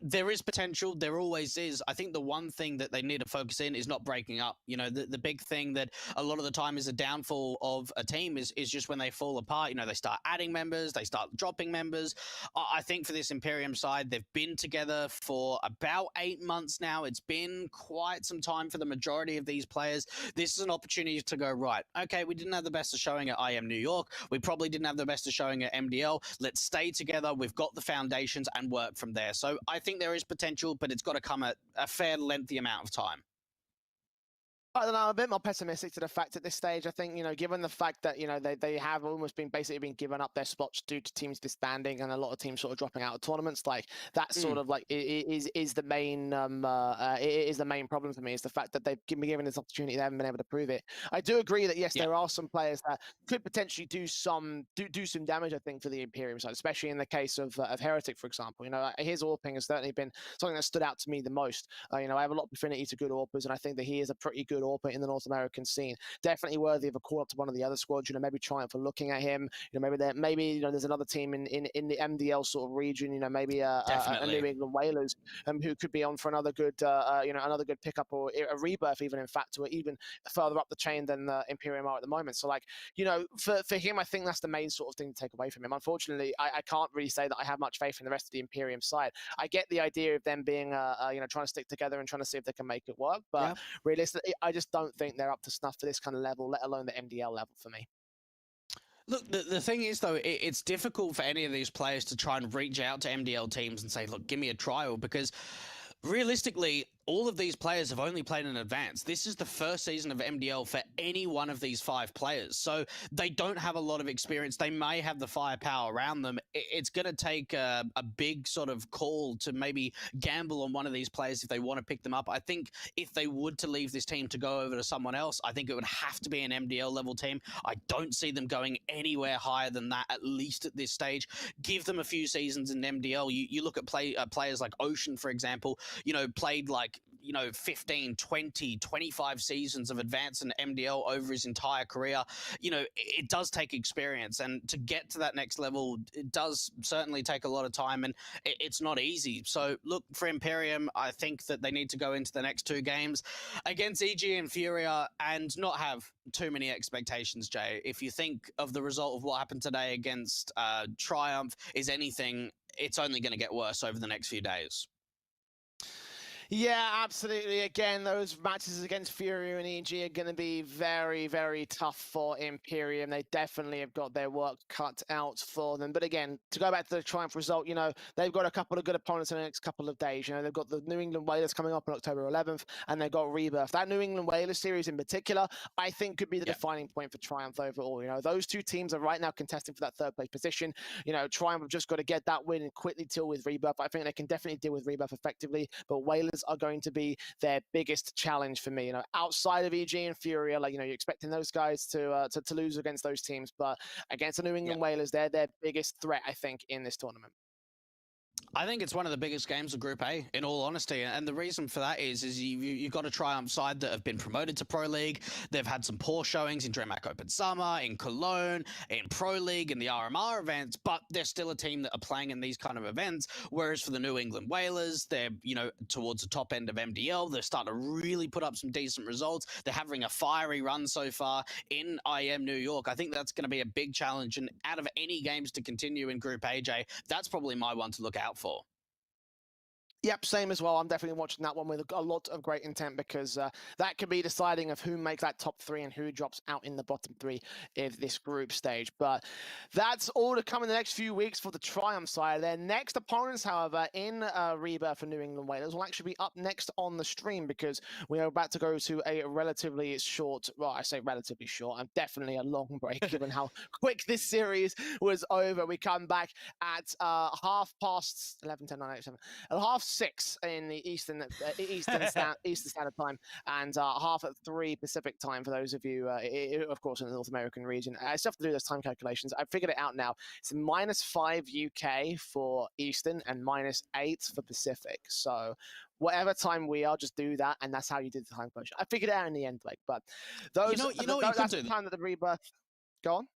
there is potential. There always is. I think the one thing that they need to focus in is not breaking up. You know, the big thing that a lot of the time is a downfall of a team is just when they fall apart. You know, they start adding members, they start dropping members. I think for this Imperium side, they've been together for about 8 months now. It's been quite some time for the majority of these players. This is an opportunity to go, right, okay, we didn't have the best of showing at IM New York. We probably didn't have the best of showing at MDL. Let's stay together. We've got the foundations and work from there. So I think there is potential, but it's got to come at a fair lengthy amount of time. I don't know, I'm a bit more pessimistic to the fact at this stage. I think, you know, given the fact that, you know, they have almost been basically given up their spots due to teams disbanding and a lot of teams sort of dropping out of tournaments, like that sort of like is the main is the main problem for me, is the fact that they've been given this opportunity, they haven't been able to prove it. I do agree that yes, there are some players that could potentially do some damage, I think, for the Imperium side, especially in the case of Heretic, for example. You know, his AWPing has certainly been something that stood out to me the most. You know, I have a lot of affinity to good AWPers, and I think that he is a pretty good AWPer in the North American scene. Definitely worthy of a call up to one of the other squads. You know, maybe Triumph for looking at him. You know, maybe you know there's another team in the MDL sort of region. You know, maybe a New England Whalers who could be on for another good you know, another good pickup or a rebirth, even in fact, to even further up the chain than the Imperium are at the moment. So like, you know, for him, I think that's the main sort of thing to take away from him. Unfortunately, I can't really say that I have much faith in the rest of the Imperium side. I get the idea of them being you know, trying to stick together and trying to see if they can make it work, but realistically, I just don't think they're up to snuff for this kind of level, let alone the MDL level for me. Look, the thing is, though, it's difficult for any of these players to try and reach out to MDL teams and say, look, give me a trial, because realistically, all of these players have only played in advance. This is the first season of MDL for any one of these 5 players. So they don't have a lot of experience. They may have the firepower around them. It's going to take a big sort of call to maybe gamble on one of these players if they want to pick them up. I think if they would to leave this team to go over to someone else, I think it would have to be an MDL level team. I don't see them going anywhere higher than that, at least at this stage. Give them a few seasons in MDL. You look at players like Ocean, for example, you know, played like, you know, 15, 20, 25 seasons of advance in MDL over his entire career. You know, it does take experience, and to get to that next level, it does certainly take a lot of time, and it's not easy. So look, for Imperium, I think that they need to go into the next 2 games against EG and Furia and not have too many expectations, Jay. If you think of the result of what happened today against Triumph is anything, it's only going to get worse over the next few days. Yeah, absolutely. Again, those matches against Fury and EG are going to be very, very tough for Imperium. They definitely have got their work cut out for them. But again, to go back to the Triumph result, you know, they've got a couple of good opponents in the next couple of days. You know, they've got the New England Whalers coming up on October 11th, and they've got Rebirth. That New England Whalers series in particular, I think could be the defining point for Triumph overall. You know, those two teams are right now contesting for that third place position. You know, Triumph have just got to get that win and quickly deal with Rebirth. I think they can definitely deal with Rebirth effectively, but Whalers are going to be their biggest challenge for me. You know, outside of EG and Furia, like, you know, you're expecting those guys to lose against those teams, but against the New England Whalers, they're their biggest threat, I think, in this tournament. I think it's one of the biggest games of Group A, in all honesty, and the reason for that is you've got a Triumph side that have been promoted to Pro League. They've had some poor showings in DreamHack Open Summer, in Cologne, in Pro League, in the RMR events, but they're still a team that are playing in these kind of events. Whereas for the New England Whalers, they're, you know, towards the top end of MDL. They're starting to really put up some decent results. They're having a fiery run so far in IEM New York. I think that's going to be a big challenge, and out of any games to continue in Group AJ, that's probably my one to look out for. Yep, same as well. I'm definitely watching that one with a lot of great intent, because that could be deciding of who makes that top three and who drops out in the bottom three of this group stage. But that's all to come in the next few weeks for the Triumph side. Their next opponents, however, in Rebirth for New England Whalers will actually be up next on the stream, because we are about to go to a relatively short, well, I say relatively short, and definitely a long break given how quick this series was over. We come back at 11, 10, 9, 8, 7, at 6:30 in the Eastern Standard Time, and 3:30 Pacific Time for those of you, of course, in the North American region. I still have to do those time calculations. I figured it out now. It's -5 UK for Eastern and -8 for Pacific. So whatever time we are, just do that, and that's how you did the time calculation. I figured it out in the end, Blake. But those, that's the time that the Rebirth. Go on.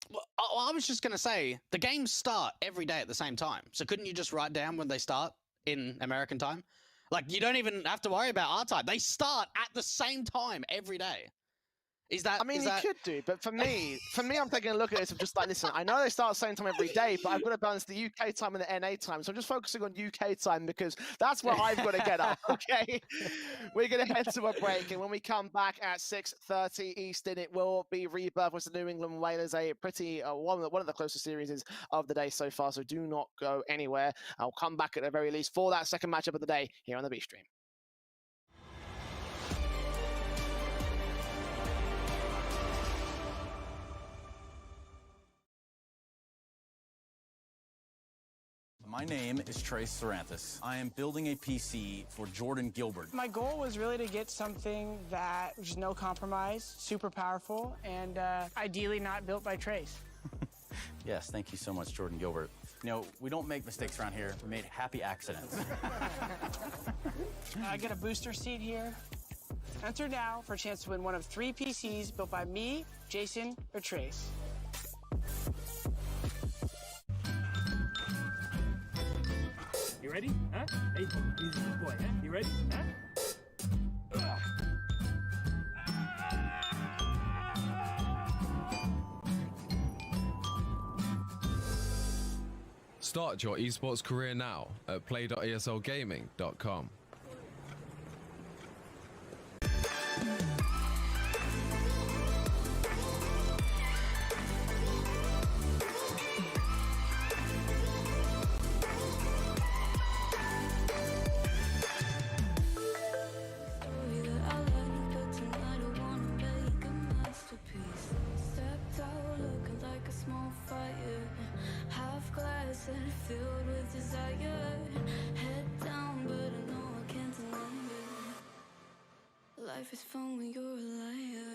Well, I was just going to say, the games start every day at the same time. So couldn't you just write down when they start in American time? Like, you don't even have to worry about our time. They start at the same time every day. Is that? I mean, you could do, but for me, I'm taking a look at this. I'm just like, listen, I know they start at the same time every day, but I've got to balance the UK time and the NA time. So I'm just focusing on UK time, because that's where I've got to get up. Okay, we're gonna head to a break, and when we come back at 6:30 Eastern, it will be Rebirth with the New England Whalers, a pretty one of the closest series of the day so far. So do not go anywhere. I'll come back at the very least for that second matchup of the day here on the B Stream. My name is Trace Saranthus. I am building a PC for Jordan Gilbert. My goal was really to get something that was no compromise, super powerful, and ideally not built by Trace. Yes, thank you so much, Jordan Gilbert. You know, we don't make mistakes around here. We made happy accidents. I get a booster seat here. Enter now for a chance to win one of 3 PCs built by me, Jason, or Trace. You ready? Huh? Hey, he's a good boy, huh? You ready? Huh? Start your esports career now at play.eslgaming.com. Filled with desire, head down, but I know I can't deny it. Life is fun when you're a liar.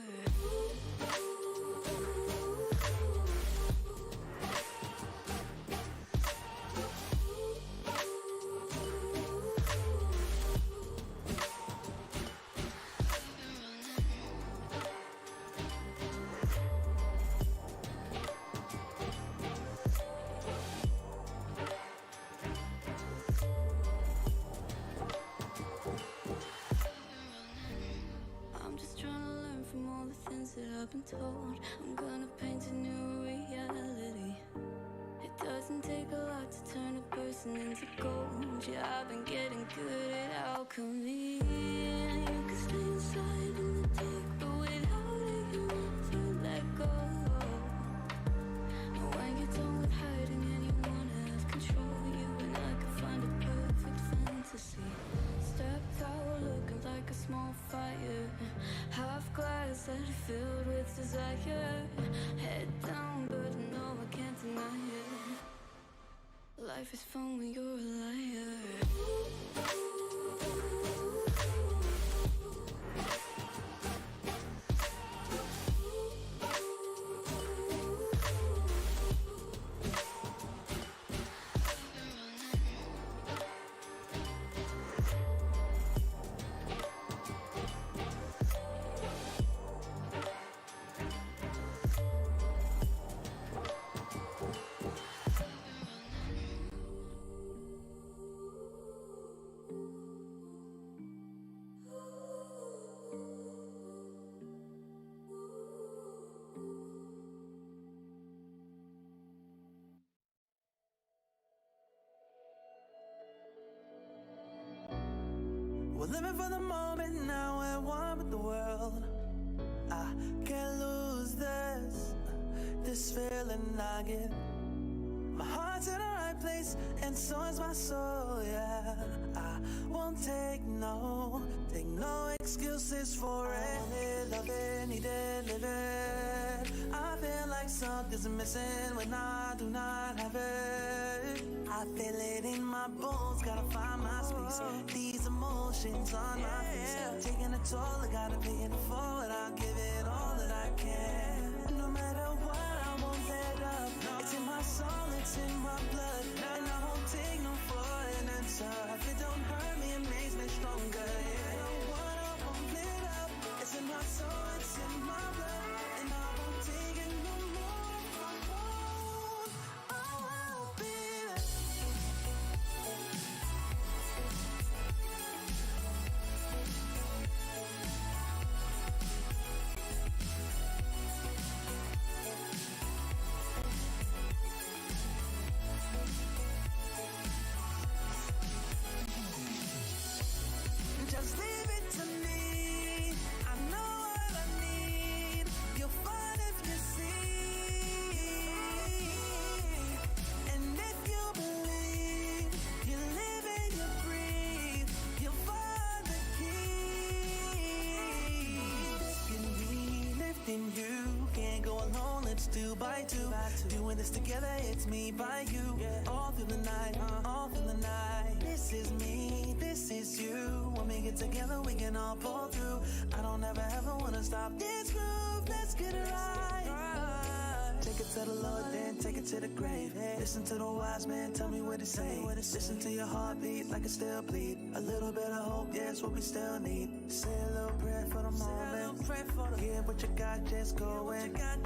That I've been told I'm gonna paint a new reality. It doesn't take a lot to turn a person into gold. around you. I've been getting good at alchemy. And you can stay inside in the deep, but without it, you won't let go. And when you're done with hiding and you wanna have control, you and I can find a perfect fantasy. Stepped out looking like a small fire, half glass and filled with desire. Head down, but no, I can't deny it. Life is fun when you're a liar. We're living for the moment now, we're one with the world. I can't lose this feeling I get. My heart's in the right place, and so is my soul, yeah. I won't take no excuses for it. Love it, need it, live it. I feel like something's missing when I do not have it. I feel it in my bones, gotta find my space. These emotions on my face, taking a toll, I gotta pay it forward. I'll give it all that I can. No matter what, I won't let up. It's in my soul, it's in my blood, and I won't take no for an answer. If it don't hurt me, it makes me stronger. Yeah. No what, I won't let up. It's in my soul, it's in my blood, and I won't take it no more. I won't. I won't be there. Just leave it to me. I know what I need. You'll find if you see. And if you believe, you live and you breathe, you'll find the key. Lifting me, lifting you. Can't go alone, let's do by two. Doing this together, it's me by you. All through the night, all through the night. This is me, this is you. When we get together, we can all pull through. I don't ever wanna stop this groove. Let's get it right. Take it to the Lord, then take it to the grave. Listen to the wise man, tell me what to say. Listen to your heartbeat like it still bleed. A little bit of hope, yeah, it's what we still need. Say a little prayer for the moment. Give what you got, just go in. Can't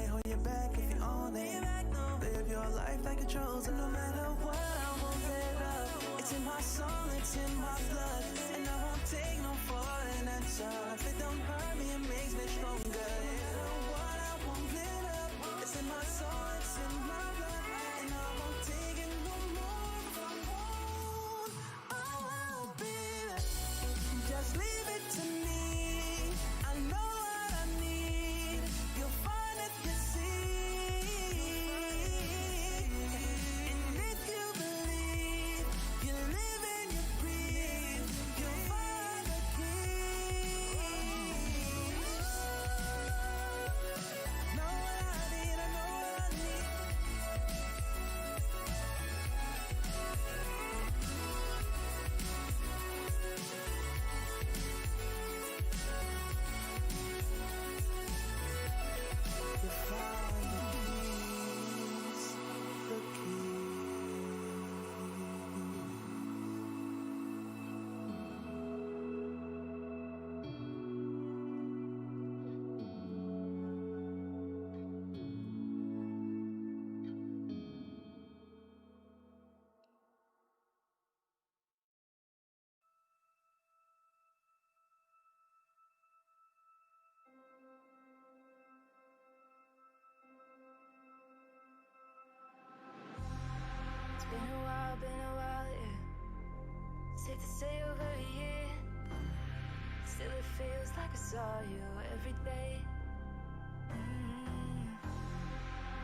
hold you back if you own it. Live your life like a chosen. No matter what, I won't let up. It's in my soul, it's in my blood, and I won't take no for an answer. If it don't hurt me, it makes me stronger. No matter what, I won't let up. It's in my soul, it's in my blood, and I won't take it no more. I won't be there. Just leave it to me. I know what I need. You'll find if you see. And if you believe, you live and you breathe. safe to say over a year. Still it feels like I saw you every day.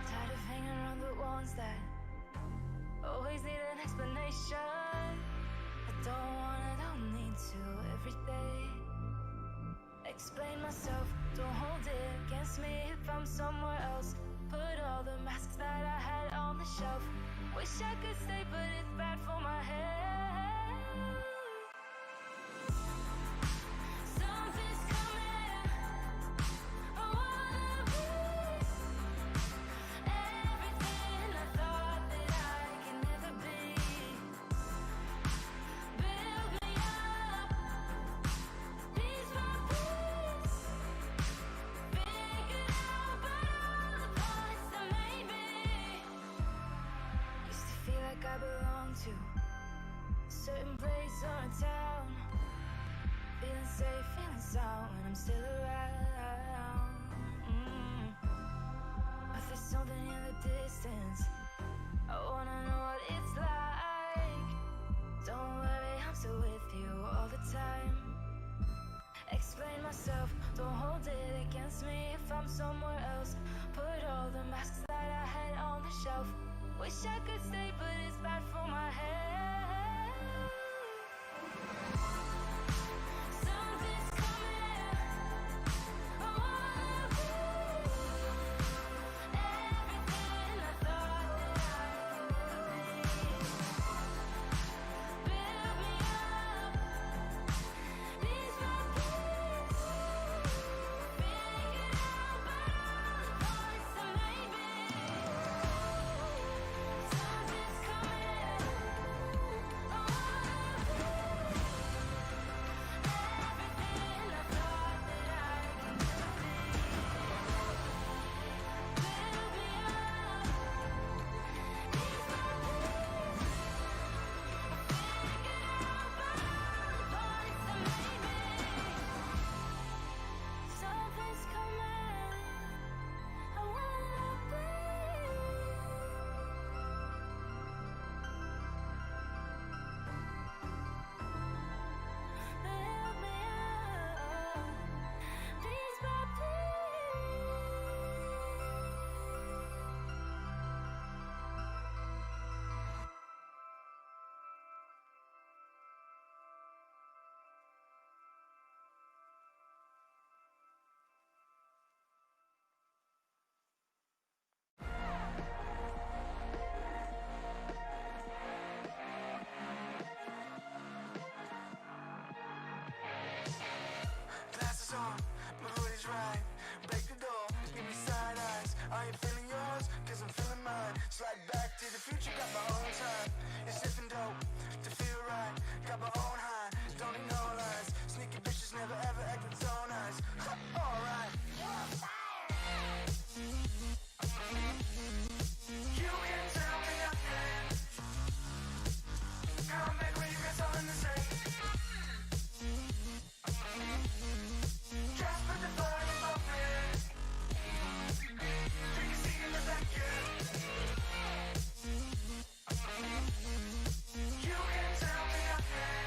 Tired of hanging around the ones that always need an explanation. I don't need to every day. Explain myself, don't hold it against me if I'm somewhere else. Put all the masks that I had on the shelf. Wish I could stay, but it's bad for my head. Something's coming. I wanna be everything I thought that I could never be. Build me up, piece by piece. Figure out but all the parts that made me. Used to feel like I belonged to a certain place or a town. Feeling safe, feeling sound when I'm still around. But there's something in the distance. I wanna know what it's like. Don't worry, I'm still with you all the time. Explain myself, don't hold it against me if I'm somewhere else. Put all the masks that I had on the shelf. Wish I could stay, but it's bad for my head. Something's coming. I wanna be everything I thought that I could never be. Build me up, piece by piece. Figure out but all the parts that made me. Something's coming. I wanna be everything I thought that I could never be. Build me up, piece by piece. Figure out but all the parts that made me. Something's coming. I wanna be. Build me up, piece by piece. Glasses on, my hoodie's right. Break the door, give me side eyes. Are you feeling yours? Cause I'm feeling mine. Slide back to the future, got my own time. It's sniffing dope to feel right. Got my own high, don't need no lies. Sneaky bitches never ever acting so nice. Alright. You can tell me nothing. Come back when you guys all in the same. Just put the volume up there. Do you see in the back here? You can tell me nothing.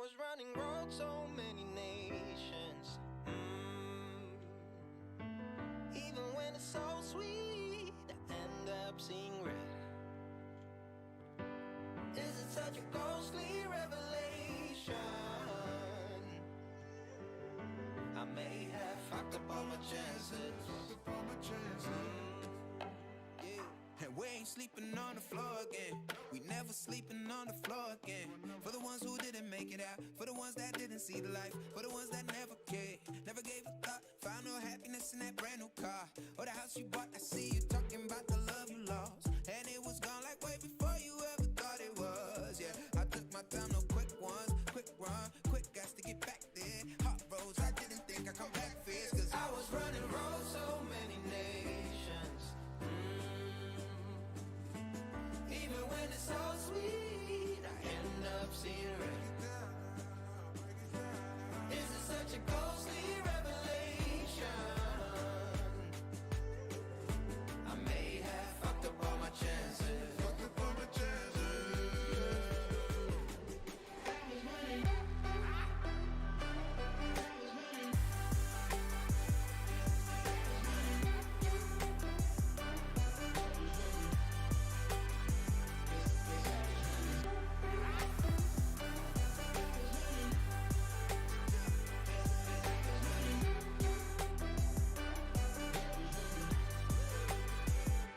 was running rogue so many nations. Even when it's so sweet, I end up seeing red. Is it such a ghostly revelation? I may have fucked up all my chances. And we ain't sleeping on the floor again. We never sleeping on the floor again. For the ones who didn't make it out, for the ones that didn't see the life, for the ones that never cared, never gave a thought, found no happiness in that brand new car, or the house you bought. I see you talking about the love you lost, and it was gone like way before you ever thought it was. Yeah, I took my time, no quick ones, quick run, quick guys to get back there. Hot roads, I didn't think I'd come back fierce, cause I was running road so many nations. Even when it's so sweet, I end up seeing red. Is it such a ghostly revelation? I may have fucked up all my chances.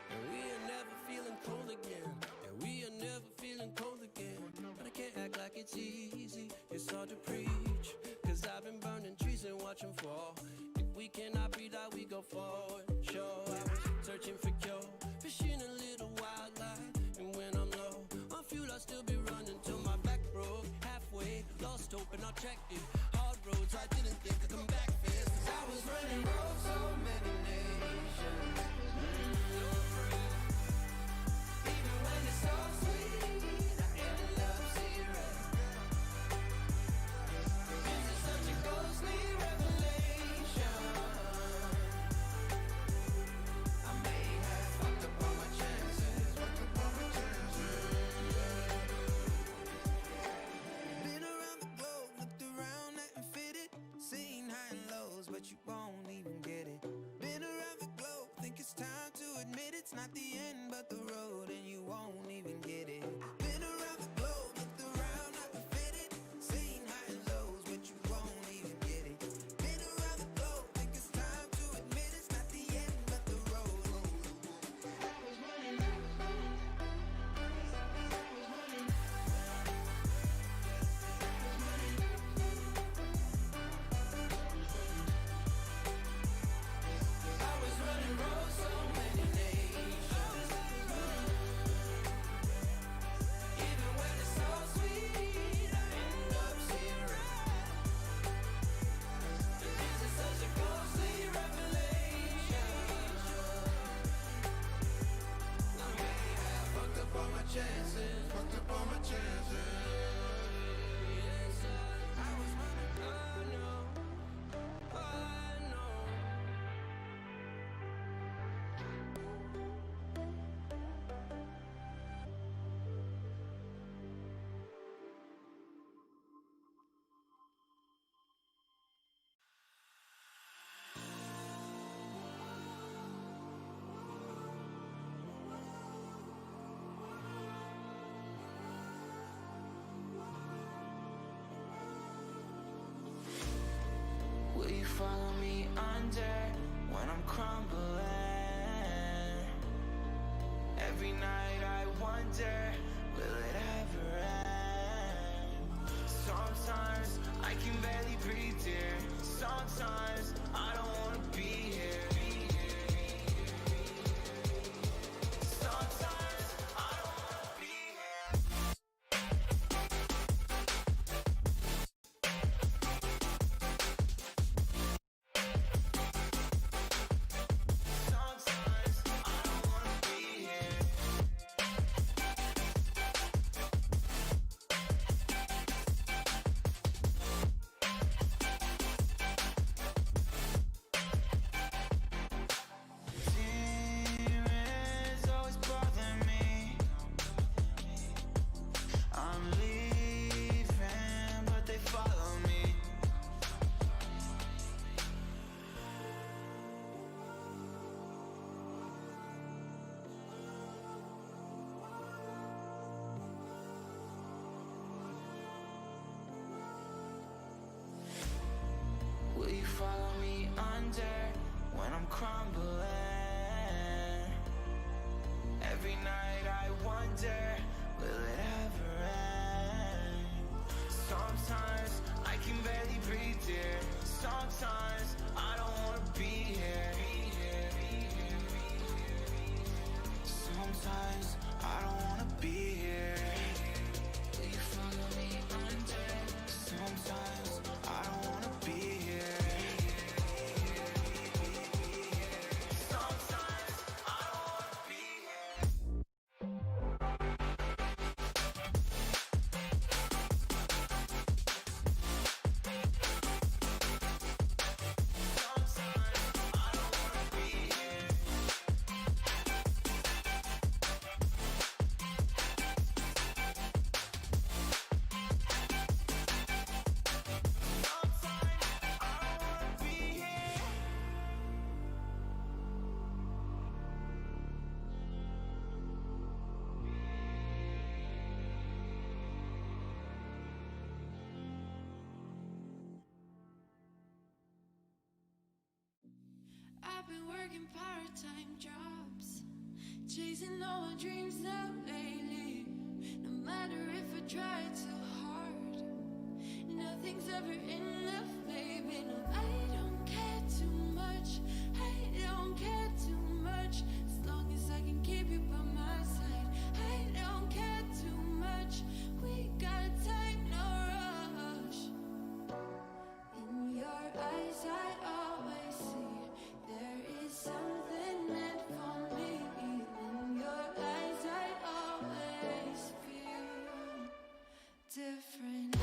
And we are never feeling cold again. And we are never feeling cold again. But I can't act like it's easy. It's hard to preach. Cause I've been burning trees and watching fall. If we cannot breathe out, we go forward. Sure, I was searching for cure. Fishing a little wildlife. And when I'm low on fuel, I'll still be running till my back broke. Halfway, lost hope and I checked it. Hard roads, I didn't think I'd come back fast. Cause I was running road so many nations. Even when it's so sweet, I end up seeing red. Is it such a ghostly revelation? I may have fucked up all my chances. Been around the globe, looked around, nothing fitted. Seen high and lows, but you won't even get it. Been around the globe, think it's time to admit it's not the end, but the road, and you won't even get it. Been around the globe, looked around, nothing fitted. Seen high and lows, but you won't even get it. Been around the globe, think it's time to admit it's not the end, but the road. I was running road so many nations. Even when it's so sweet, I end up seeing red. Is it such a ghostly revelation? I may have fucked up all my chances. Fucked up all my chances. Yes, I was running. I know. I know. Will you follow me under when I'm crumbling? Every night I wonder, will it ever end? Sometimes I can barely breathe, dear. Sometimes I don't wanna be here. Sometimes I don't wanna be here. Sometimes I don't wanna be here. working part-time jobs, chasing all my dreams out lately. No matter if I try too hard, nothing's ever enough, baby. No, I don't care too much. I don't care too much. As long as I can keep you by my side, I don't care too much. We got time, no rush. In your eyes, I always see there is something meant for me. In your eyes, I always feel different.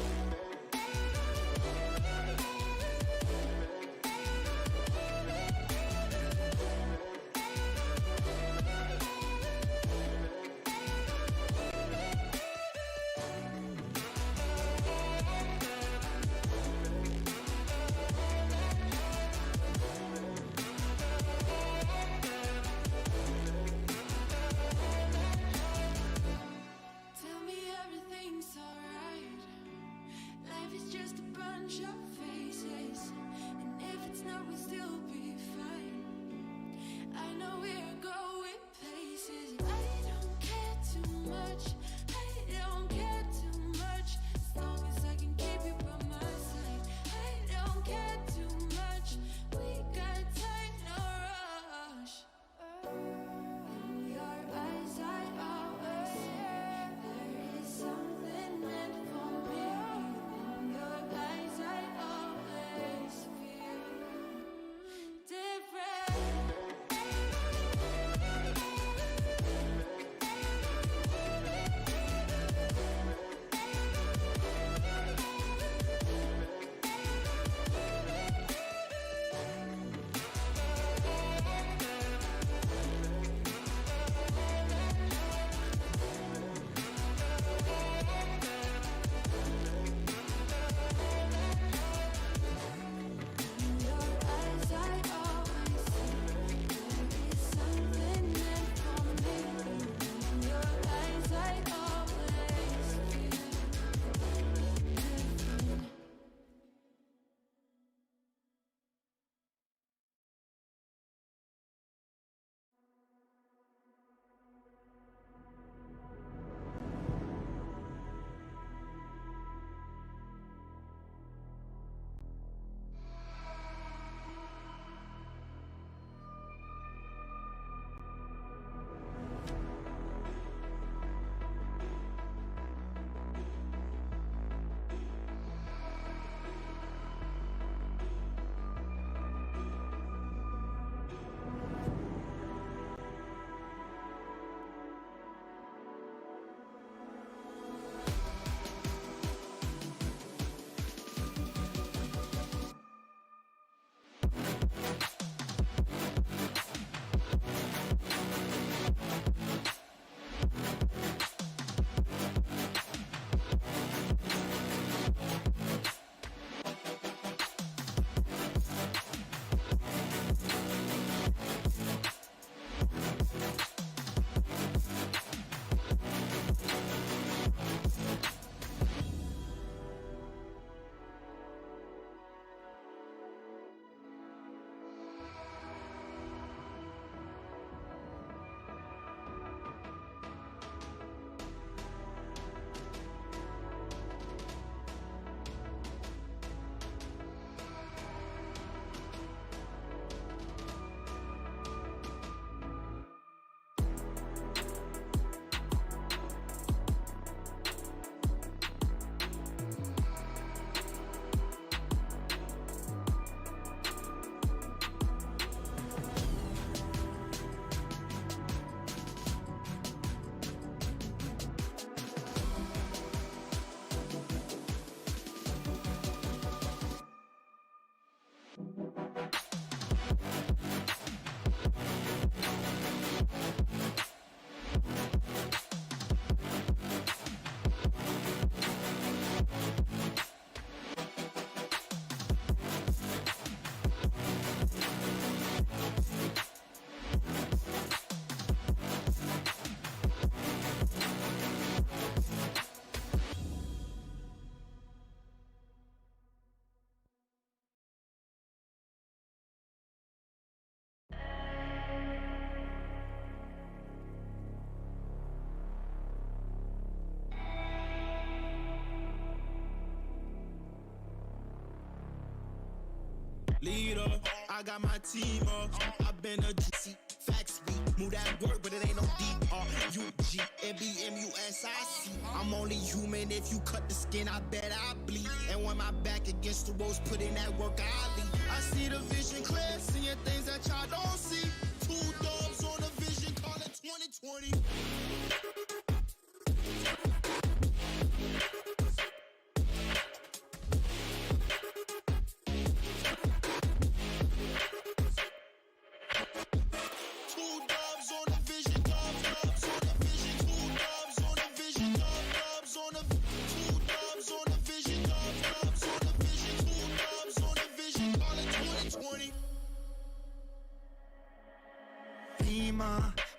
leader. I got my team up. I've been a GC. Facts speak. Move that work, but it ain't no D-R-U-G. M-B-M-U-S-I-C. I'm only human. If you cut the skin, I bet I bleed. And when my back against the ropes, put in that work, I lead. I see the vision clear, seeing things that y'all don't see. Two dogs on a vision, call it 2020.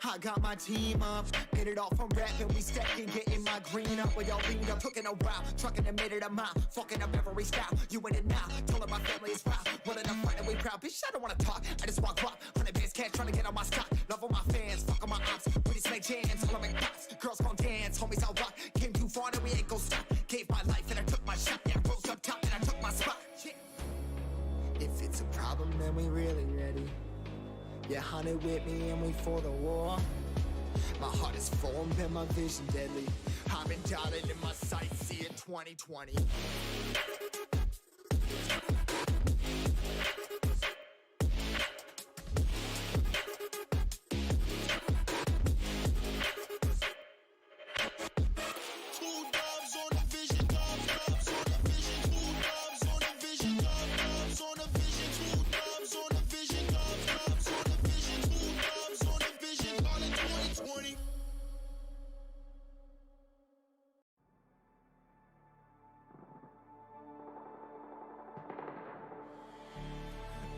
I got my team up, hit it off from rapping, we stacking, getting my green up. We all leaned up, took in a while, trucking a minute a mile, fucking up every style. You in it now, told her my family is proud. Willing to fight and we proud, bitch, I don't wanna talk, I just walk up. 100 bands, can't try to get on my stock. Love all my fans, fuck on my ops, pretty snake jams, all of my pops. Girls gon' dance, homies I'll rock. Came too far, now we ain't gon' stop. Gave my life and I took my shot, yeah, rose up top and I took my spot. Yeah. If it's a problem, then we really ready. Yeah, hunted with me and we for the war. My heart is formed and my vision deadly. I've been dialed in my sights, see it 2020.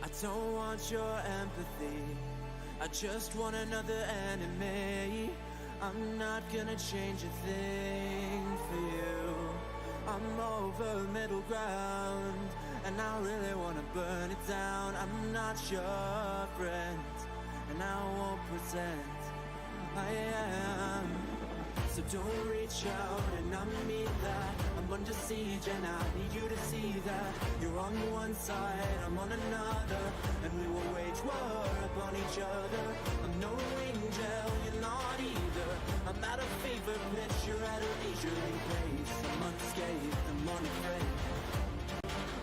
I don't want your empathy, I just want another enemy. I'm not gonna change a thing for you. I'm over middle ground, and I really wanna burn it down. I'm not your friend, and I won't pretend I am. So don't reach out, and I mean that. I'm under siege and I need you to see that. You're on one side, I'm on another, and we will wage war upon each other. I'm no angel, you're not either. I'm at a fever pitch, you're at a leisurely pace. I'm unscathed, I'm unafraid.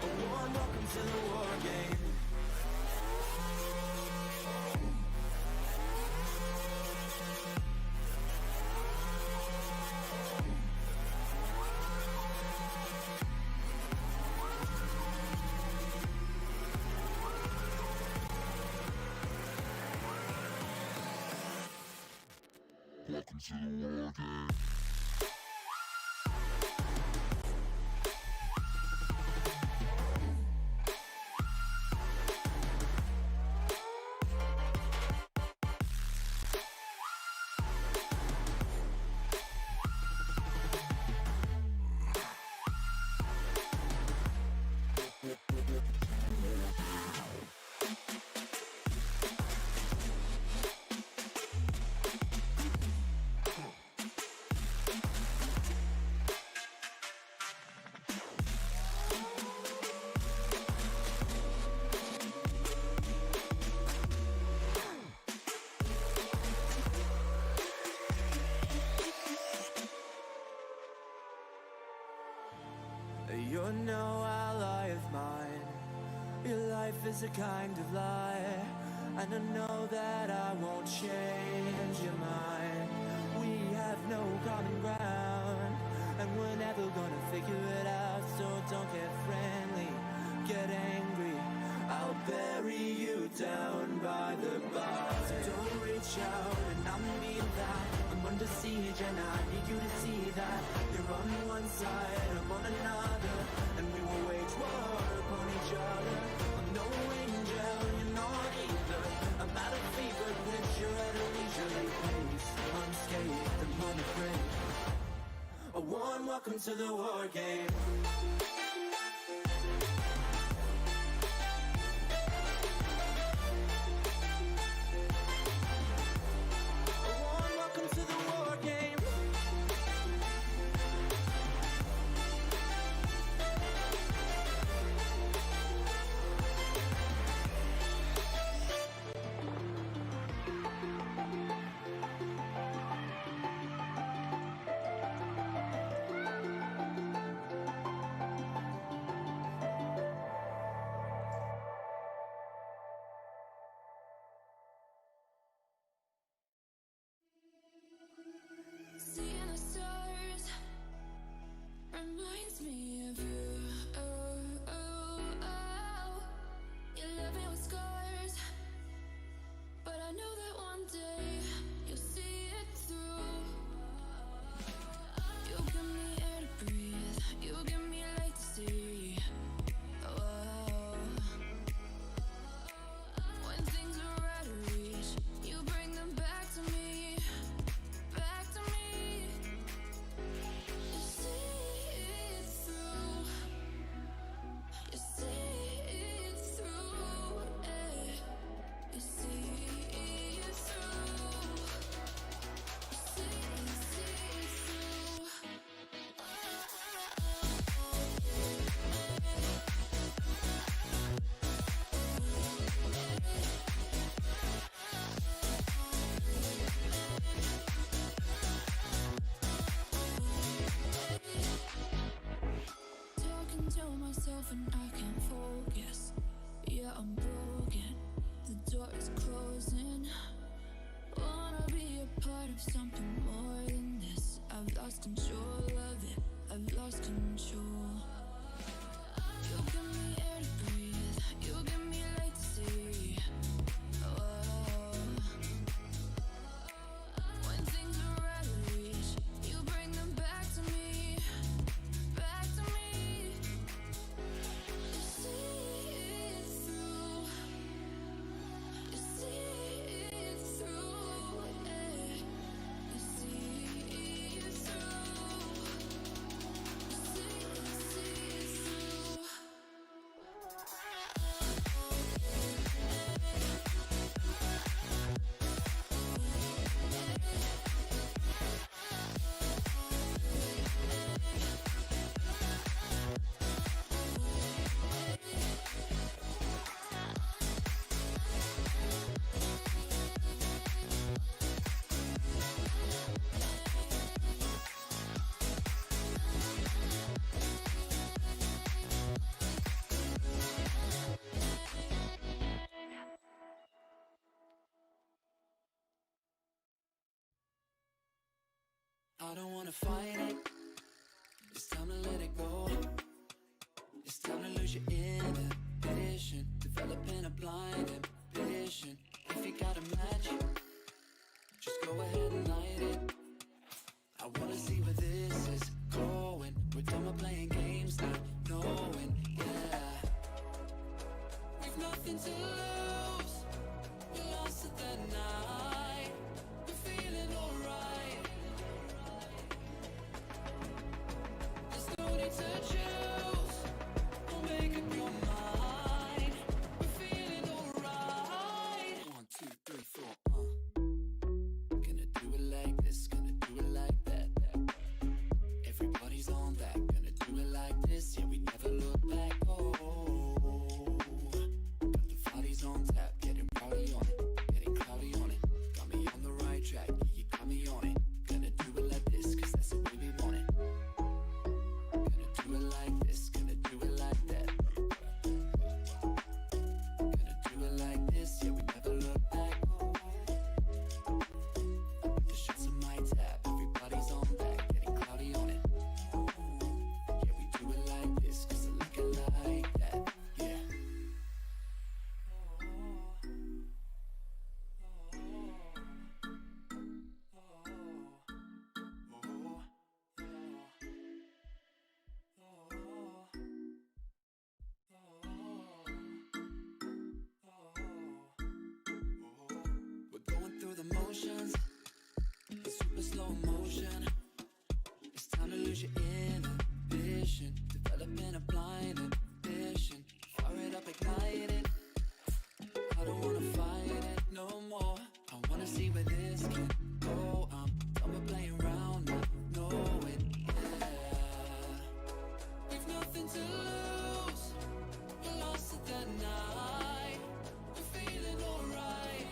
A warm welcome to the war game. Welcome to the war game. You're no ally of mine. Your life is a kind of lie, and I know that I won't change your mind. We have no common ground, and we're never gonna figure it out. So don't get friendly, get angry. I'll bury you down by the bar. So don't reach out, and I mean that. I'm under siege, and I need you to see that. You're on one side, I'm on another, and we will wage war upon each other. I'm no angel, you're not either. I'm at a fever pitch, you're at a leisurely pace. Unscathed and unafraid. A warm welcome to the war game. I don't wanna fight it. It's time to let it go. It's time to lose your inhibition. Developing a blind ambition. If you got a match, just go ahead and light it. I wanna see where this is going. We're done with playing games, not knowing, yeah. We've nothing to lose. We're lost at the night. We're feeling alright. There's no need to choose. Don't make up your mind. We're feeling alright. 1, 2, 3, 4, Gonna do it like this, gonna do it like that. Everybody's on that, gonna do it like this. Yeah, we never look back. Oh, got the parties on tap, getting rowdy on it, getting cloudy on it. Got me on the right track, yeah, you got me on it. Gonna do it like this, cause that's the way we want it. Gonna do it like this, gonna do it like that. Gonna do it like this, yeah, we never look back. The shots on my tap, everybody's on that, getting cloudy on it. Yeah, we do it like this, cause I like it like that, yeah. We're going through the motions, in super slow motion. It's time to lose your inhibition. Developing a blind ambition. Fire it up, ignite it. I don't wanna fight it no more. I wanna see where this can go. I'm done with playing around, not knowing, yeah. We've nothing to lose. We're lost at the night. We're feeling alright.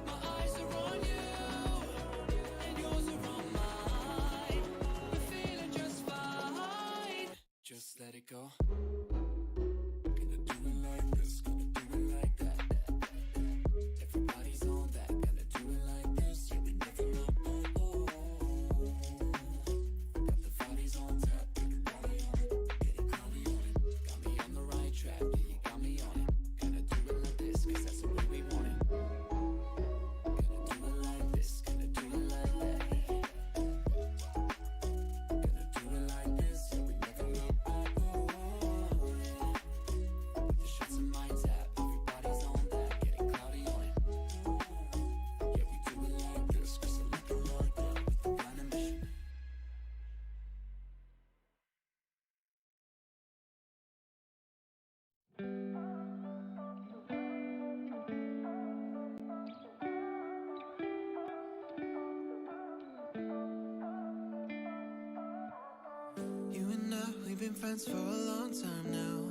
My eyes are on you, and yours are on mine. We're feeling just fine. Just let it go. Gonna do it like this, gonna do it like that. Everybody's on that, gonna do it like this. Yeah, we never look back. Got the bodies on tap, getting body on it, getting cloudy on it. Got me on the right track, yeah, you got me on it. Gonna do it like this, cause that's the way we want it. Gonna do it like this, gonna do it like that. Gonna do it like this, yeah, we never look back. The shots on my tap, everybody's on that, getting cloudy on it. Yeah, we do it like this, cause I like it like that, with the blind ambition. You and I, we've been friends for a long time now.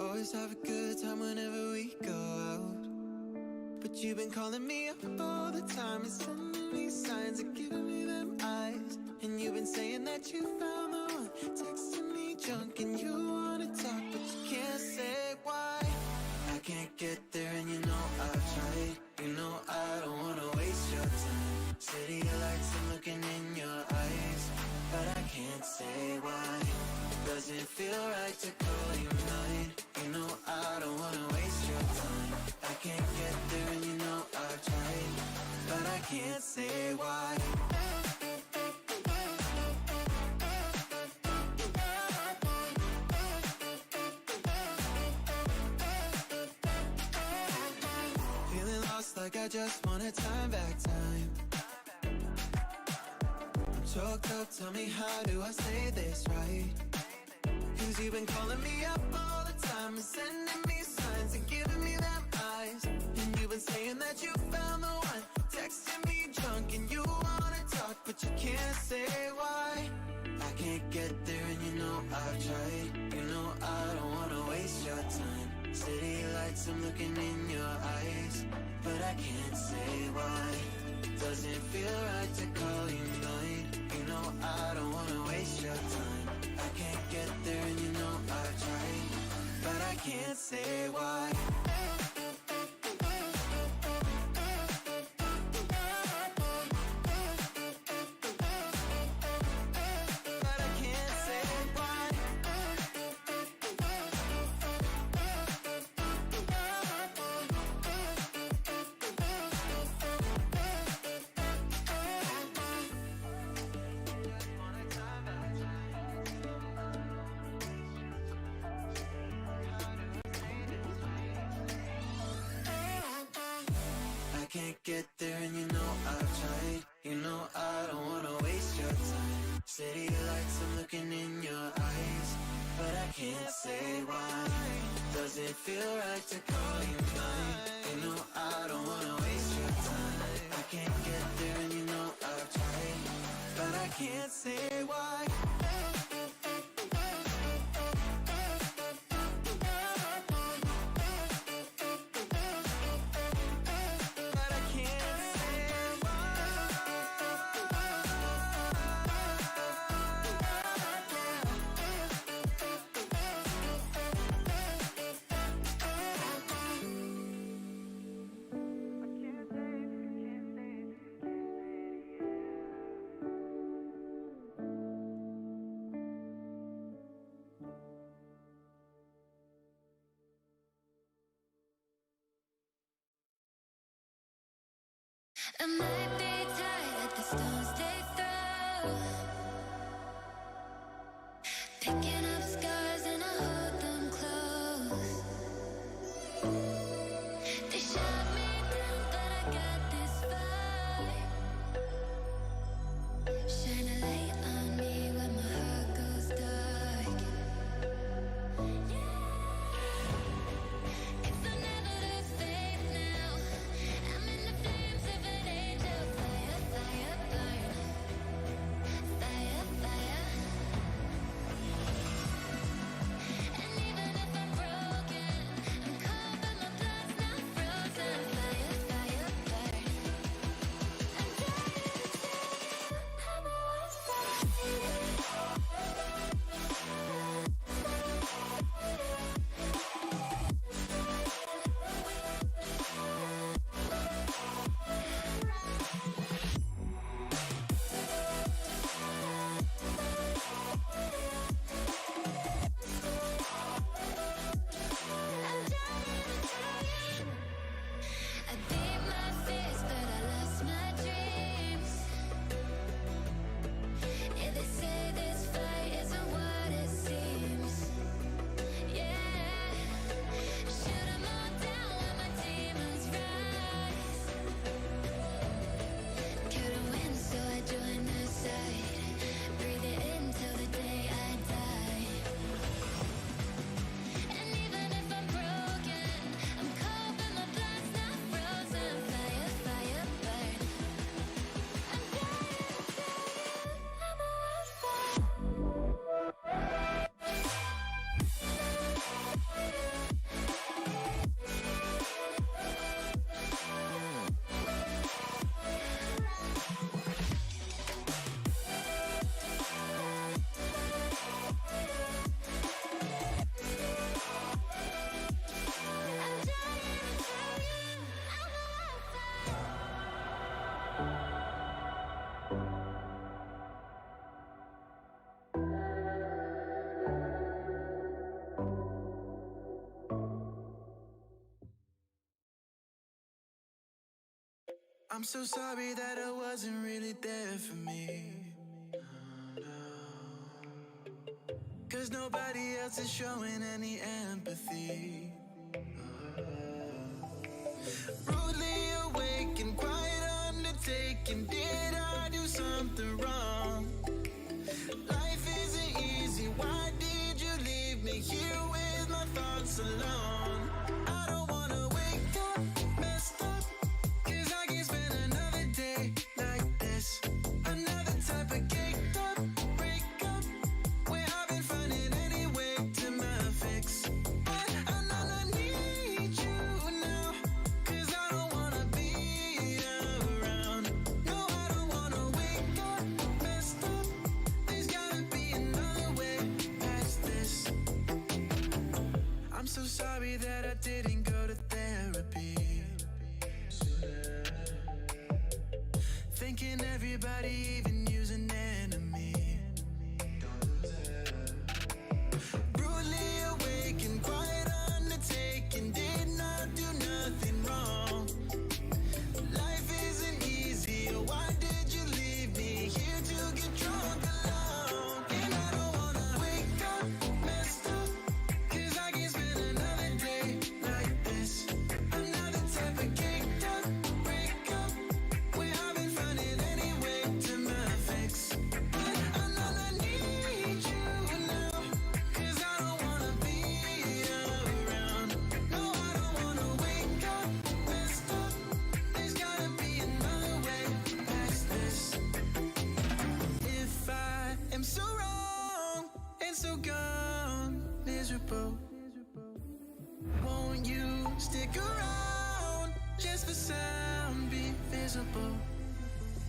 Always have a good time whenever we go out. But you've been calling me up all the time and sending me signs and giving me them eyes. And you've been saying that you found the one, texting me junk and you wanna talk, but you can't say why. I can't get there and you know I've tried. You know I don't wanna waste your time. City lights, I'm looking in your eyes, but I can't say why. It doesn't feel right to call you mine. You know I don't wanna waste your time. I can't get there and you know I've tried, but I can't say why. Feeling lost like I just want a time back time. I'm choked up, tell me how do I say this right? Cause you've been calling me up all the time and sending me signs and giving me them eyes. And you've been saying that you found the one, texting me drunk and you wanna talk, but you can't say why. I can't get there and you know I've tried. You know I don't wanna waste your time. City lights, I'm looking in your eyes, but I can't say why. Doesn't feel right to call you mine. You know I don't wanna waste your time. I can't get there and you know I've tried, but I can't say why. get there and you know I've tried. You know I don't wanna waste your time. City lights, I'm looking in your eyes, but I can't say why. Does it feel right to call you mine? You know I don't wanna waste your time. I can't get there and you know I've tried, but I can't say why. I might be tired at the stones they throw, picking up scars and I hold them close. They shot me down, but I got this fight. Shine a light on me when my heart goes dark. It's a never to fade now. I'm in the flames of an angel. Fire, fire, burn. Fire, fire. And even if I'm broken, I'm cold but my blood's not frozen. Fire, fire, burn. I'm dying to tell you I'm a I beat my fears, but I lost my dreams. Yeah, they say this fight isn't what it seems. Yeah, shoot 'em all down when my demons rise. Couldn't win, so I joined the side. Breathe it in till the day I die. And even if I'm broken, I'm cold but my blood's not frozen. Fire, fire, burn. I'm dying to tell you I'm a wildfire. I'm dying to tell you I'm a wildfire. I'm so sorry that I wasn't really there for me. Cause nobody else is showing any empathy. Rudely awake and quite undertaken. Did I do something wrong? Life isn't easy. Why did you leave me here with my thoughts alone? I don't wanna wake up messed up, cause I can't spend another day like this. Another type of caked up breakup, where I've been finding any way to my fix. But I know I need you now, cause I don't wanna be around. No, I don't wanna wake up messed up. There's gotta be another way past this. I'm so sorry that I didn't go to therapy. Thinking everybody, even you's an enemy. Brutally awake and quite undertaken. Did not do nothing wrong. Life isn't easy. Why did you leave me here to get drunk alone? And I don't wanna wake up messed up, cause I can't spend another day like miserable. Won't you stick around just for some be visible?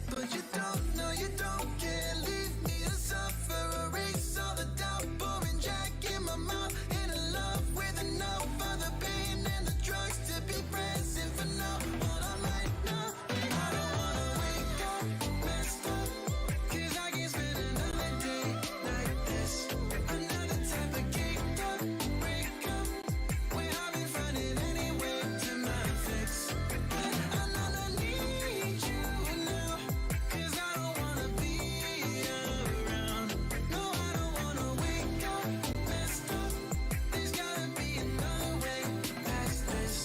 But you don't, no you don't care. Leave me to suffer, erase all the doubt. Pouring Jack in my mouth, and a love with enough of the pain and the drugs to be present for now. But I'm right now, I don't wanna wake up messed up, 'cause I can't spend another day like this. Another type of caked up breakup, where I've been finding any way to my fix. But I know I need you now, 'cause I don't wanna be around. No, I don't wanna wake up messed up. There's gotta be another way past this.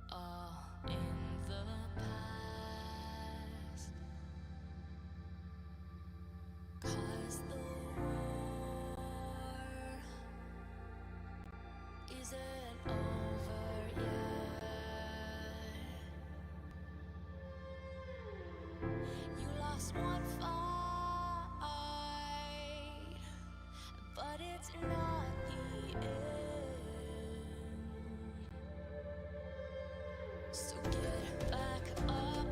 All in the past, 'cause the war isn't over yet. You lost one fight, but it's not the end. So get back up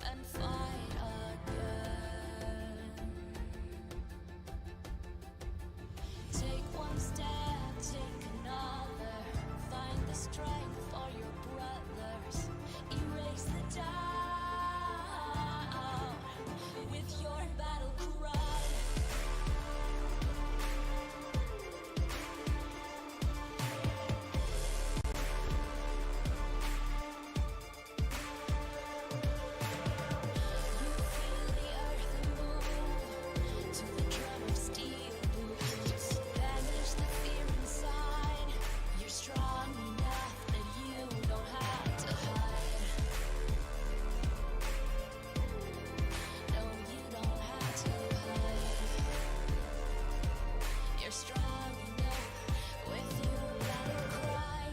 and fight again. Take one step, take another. Find the strength for your brothers. Erase the doubt with your battle cry. To the drum of steel boots, banish the fear inside. You're strong enough that you don't have to hide. No, you don't have to hide. You're strong enough with your battle cry.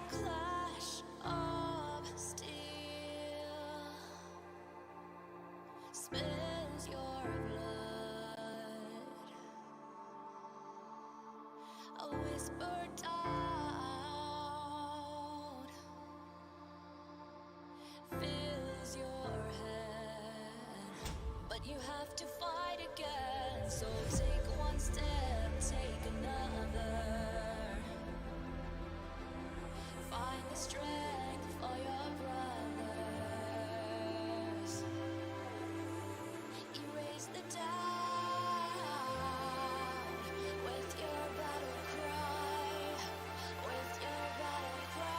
Clash of steel spills your blood. A whisper doubt fills your head, but you have to fight again. So take one step, take another. Find the strength for your brothers. Erase the doubt with your battle cry. With your battle cry.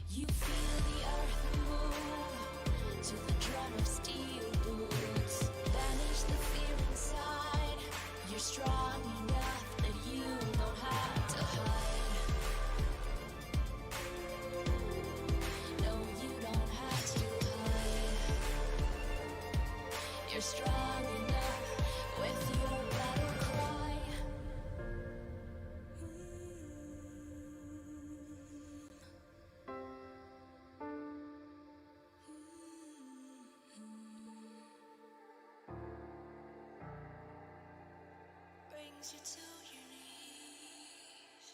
You feel the earth move to the drum of steel boots. Banish the fear inside. You're strong enough that you don't have to hide. No, you don't have to hide. You're strong enough with your battle cry. Brings you to your knees.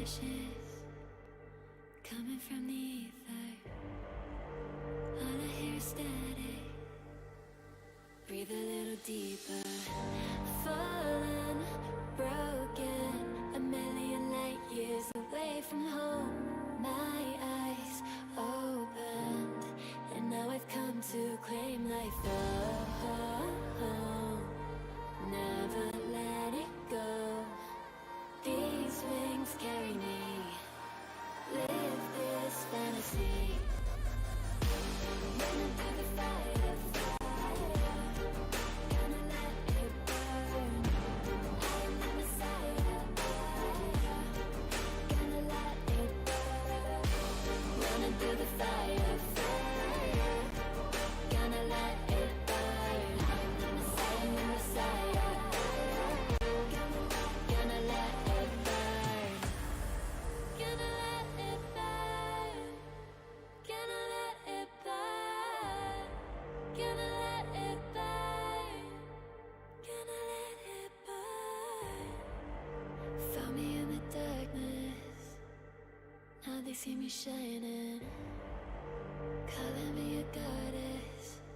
ashes coming from the ether. All I hear is static. Breathe a little deeper. Fallen, broken, a million light years away from home. My eyes opened, and now I've come to claim life. Oh, never let it go. These wings carry me. Live this fantasy. Running through the fire, gonna let it burn. I am the Messiah, gonna let it burn. Running through the fire, gonna let it burn. I am the Messiah, gonna let it burn. Gonna let it burn. Gonna let it burn. Gonna let it burn. Gonna let it burn. Found me in the darkness. Now they see me shining.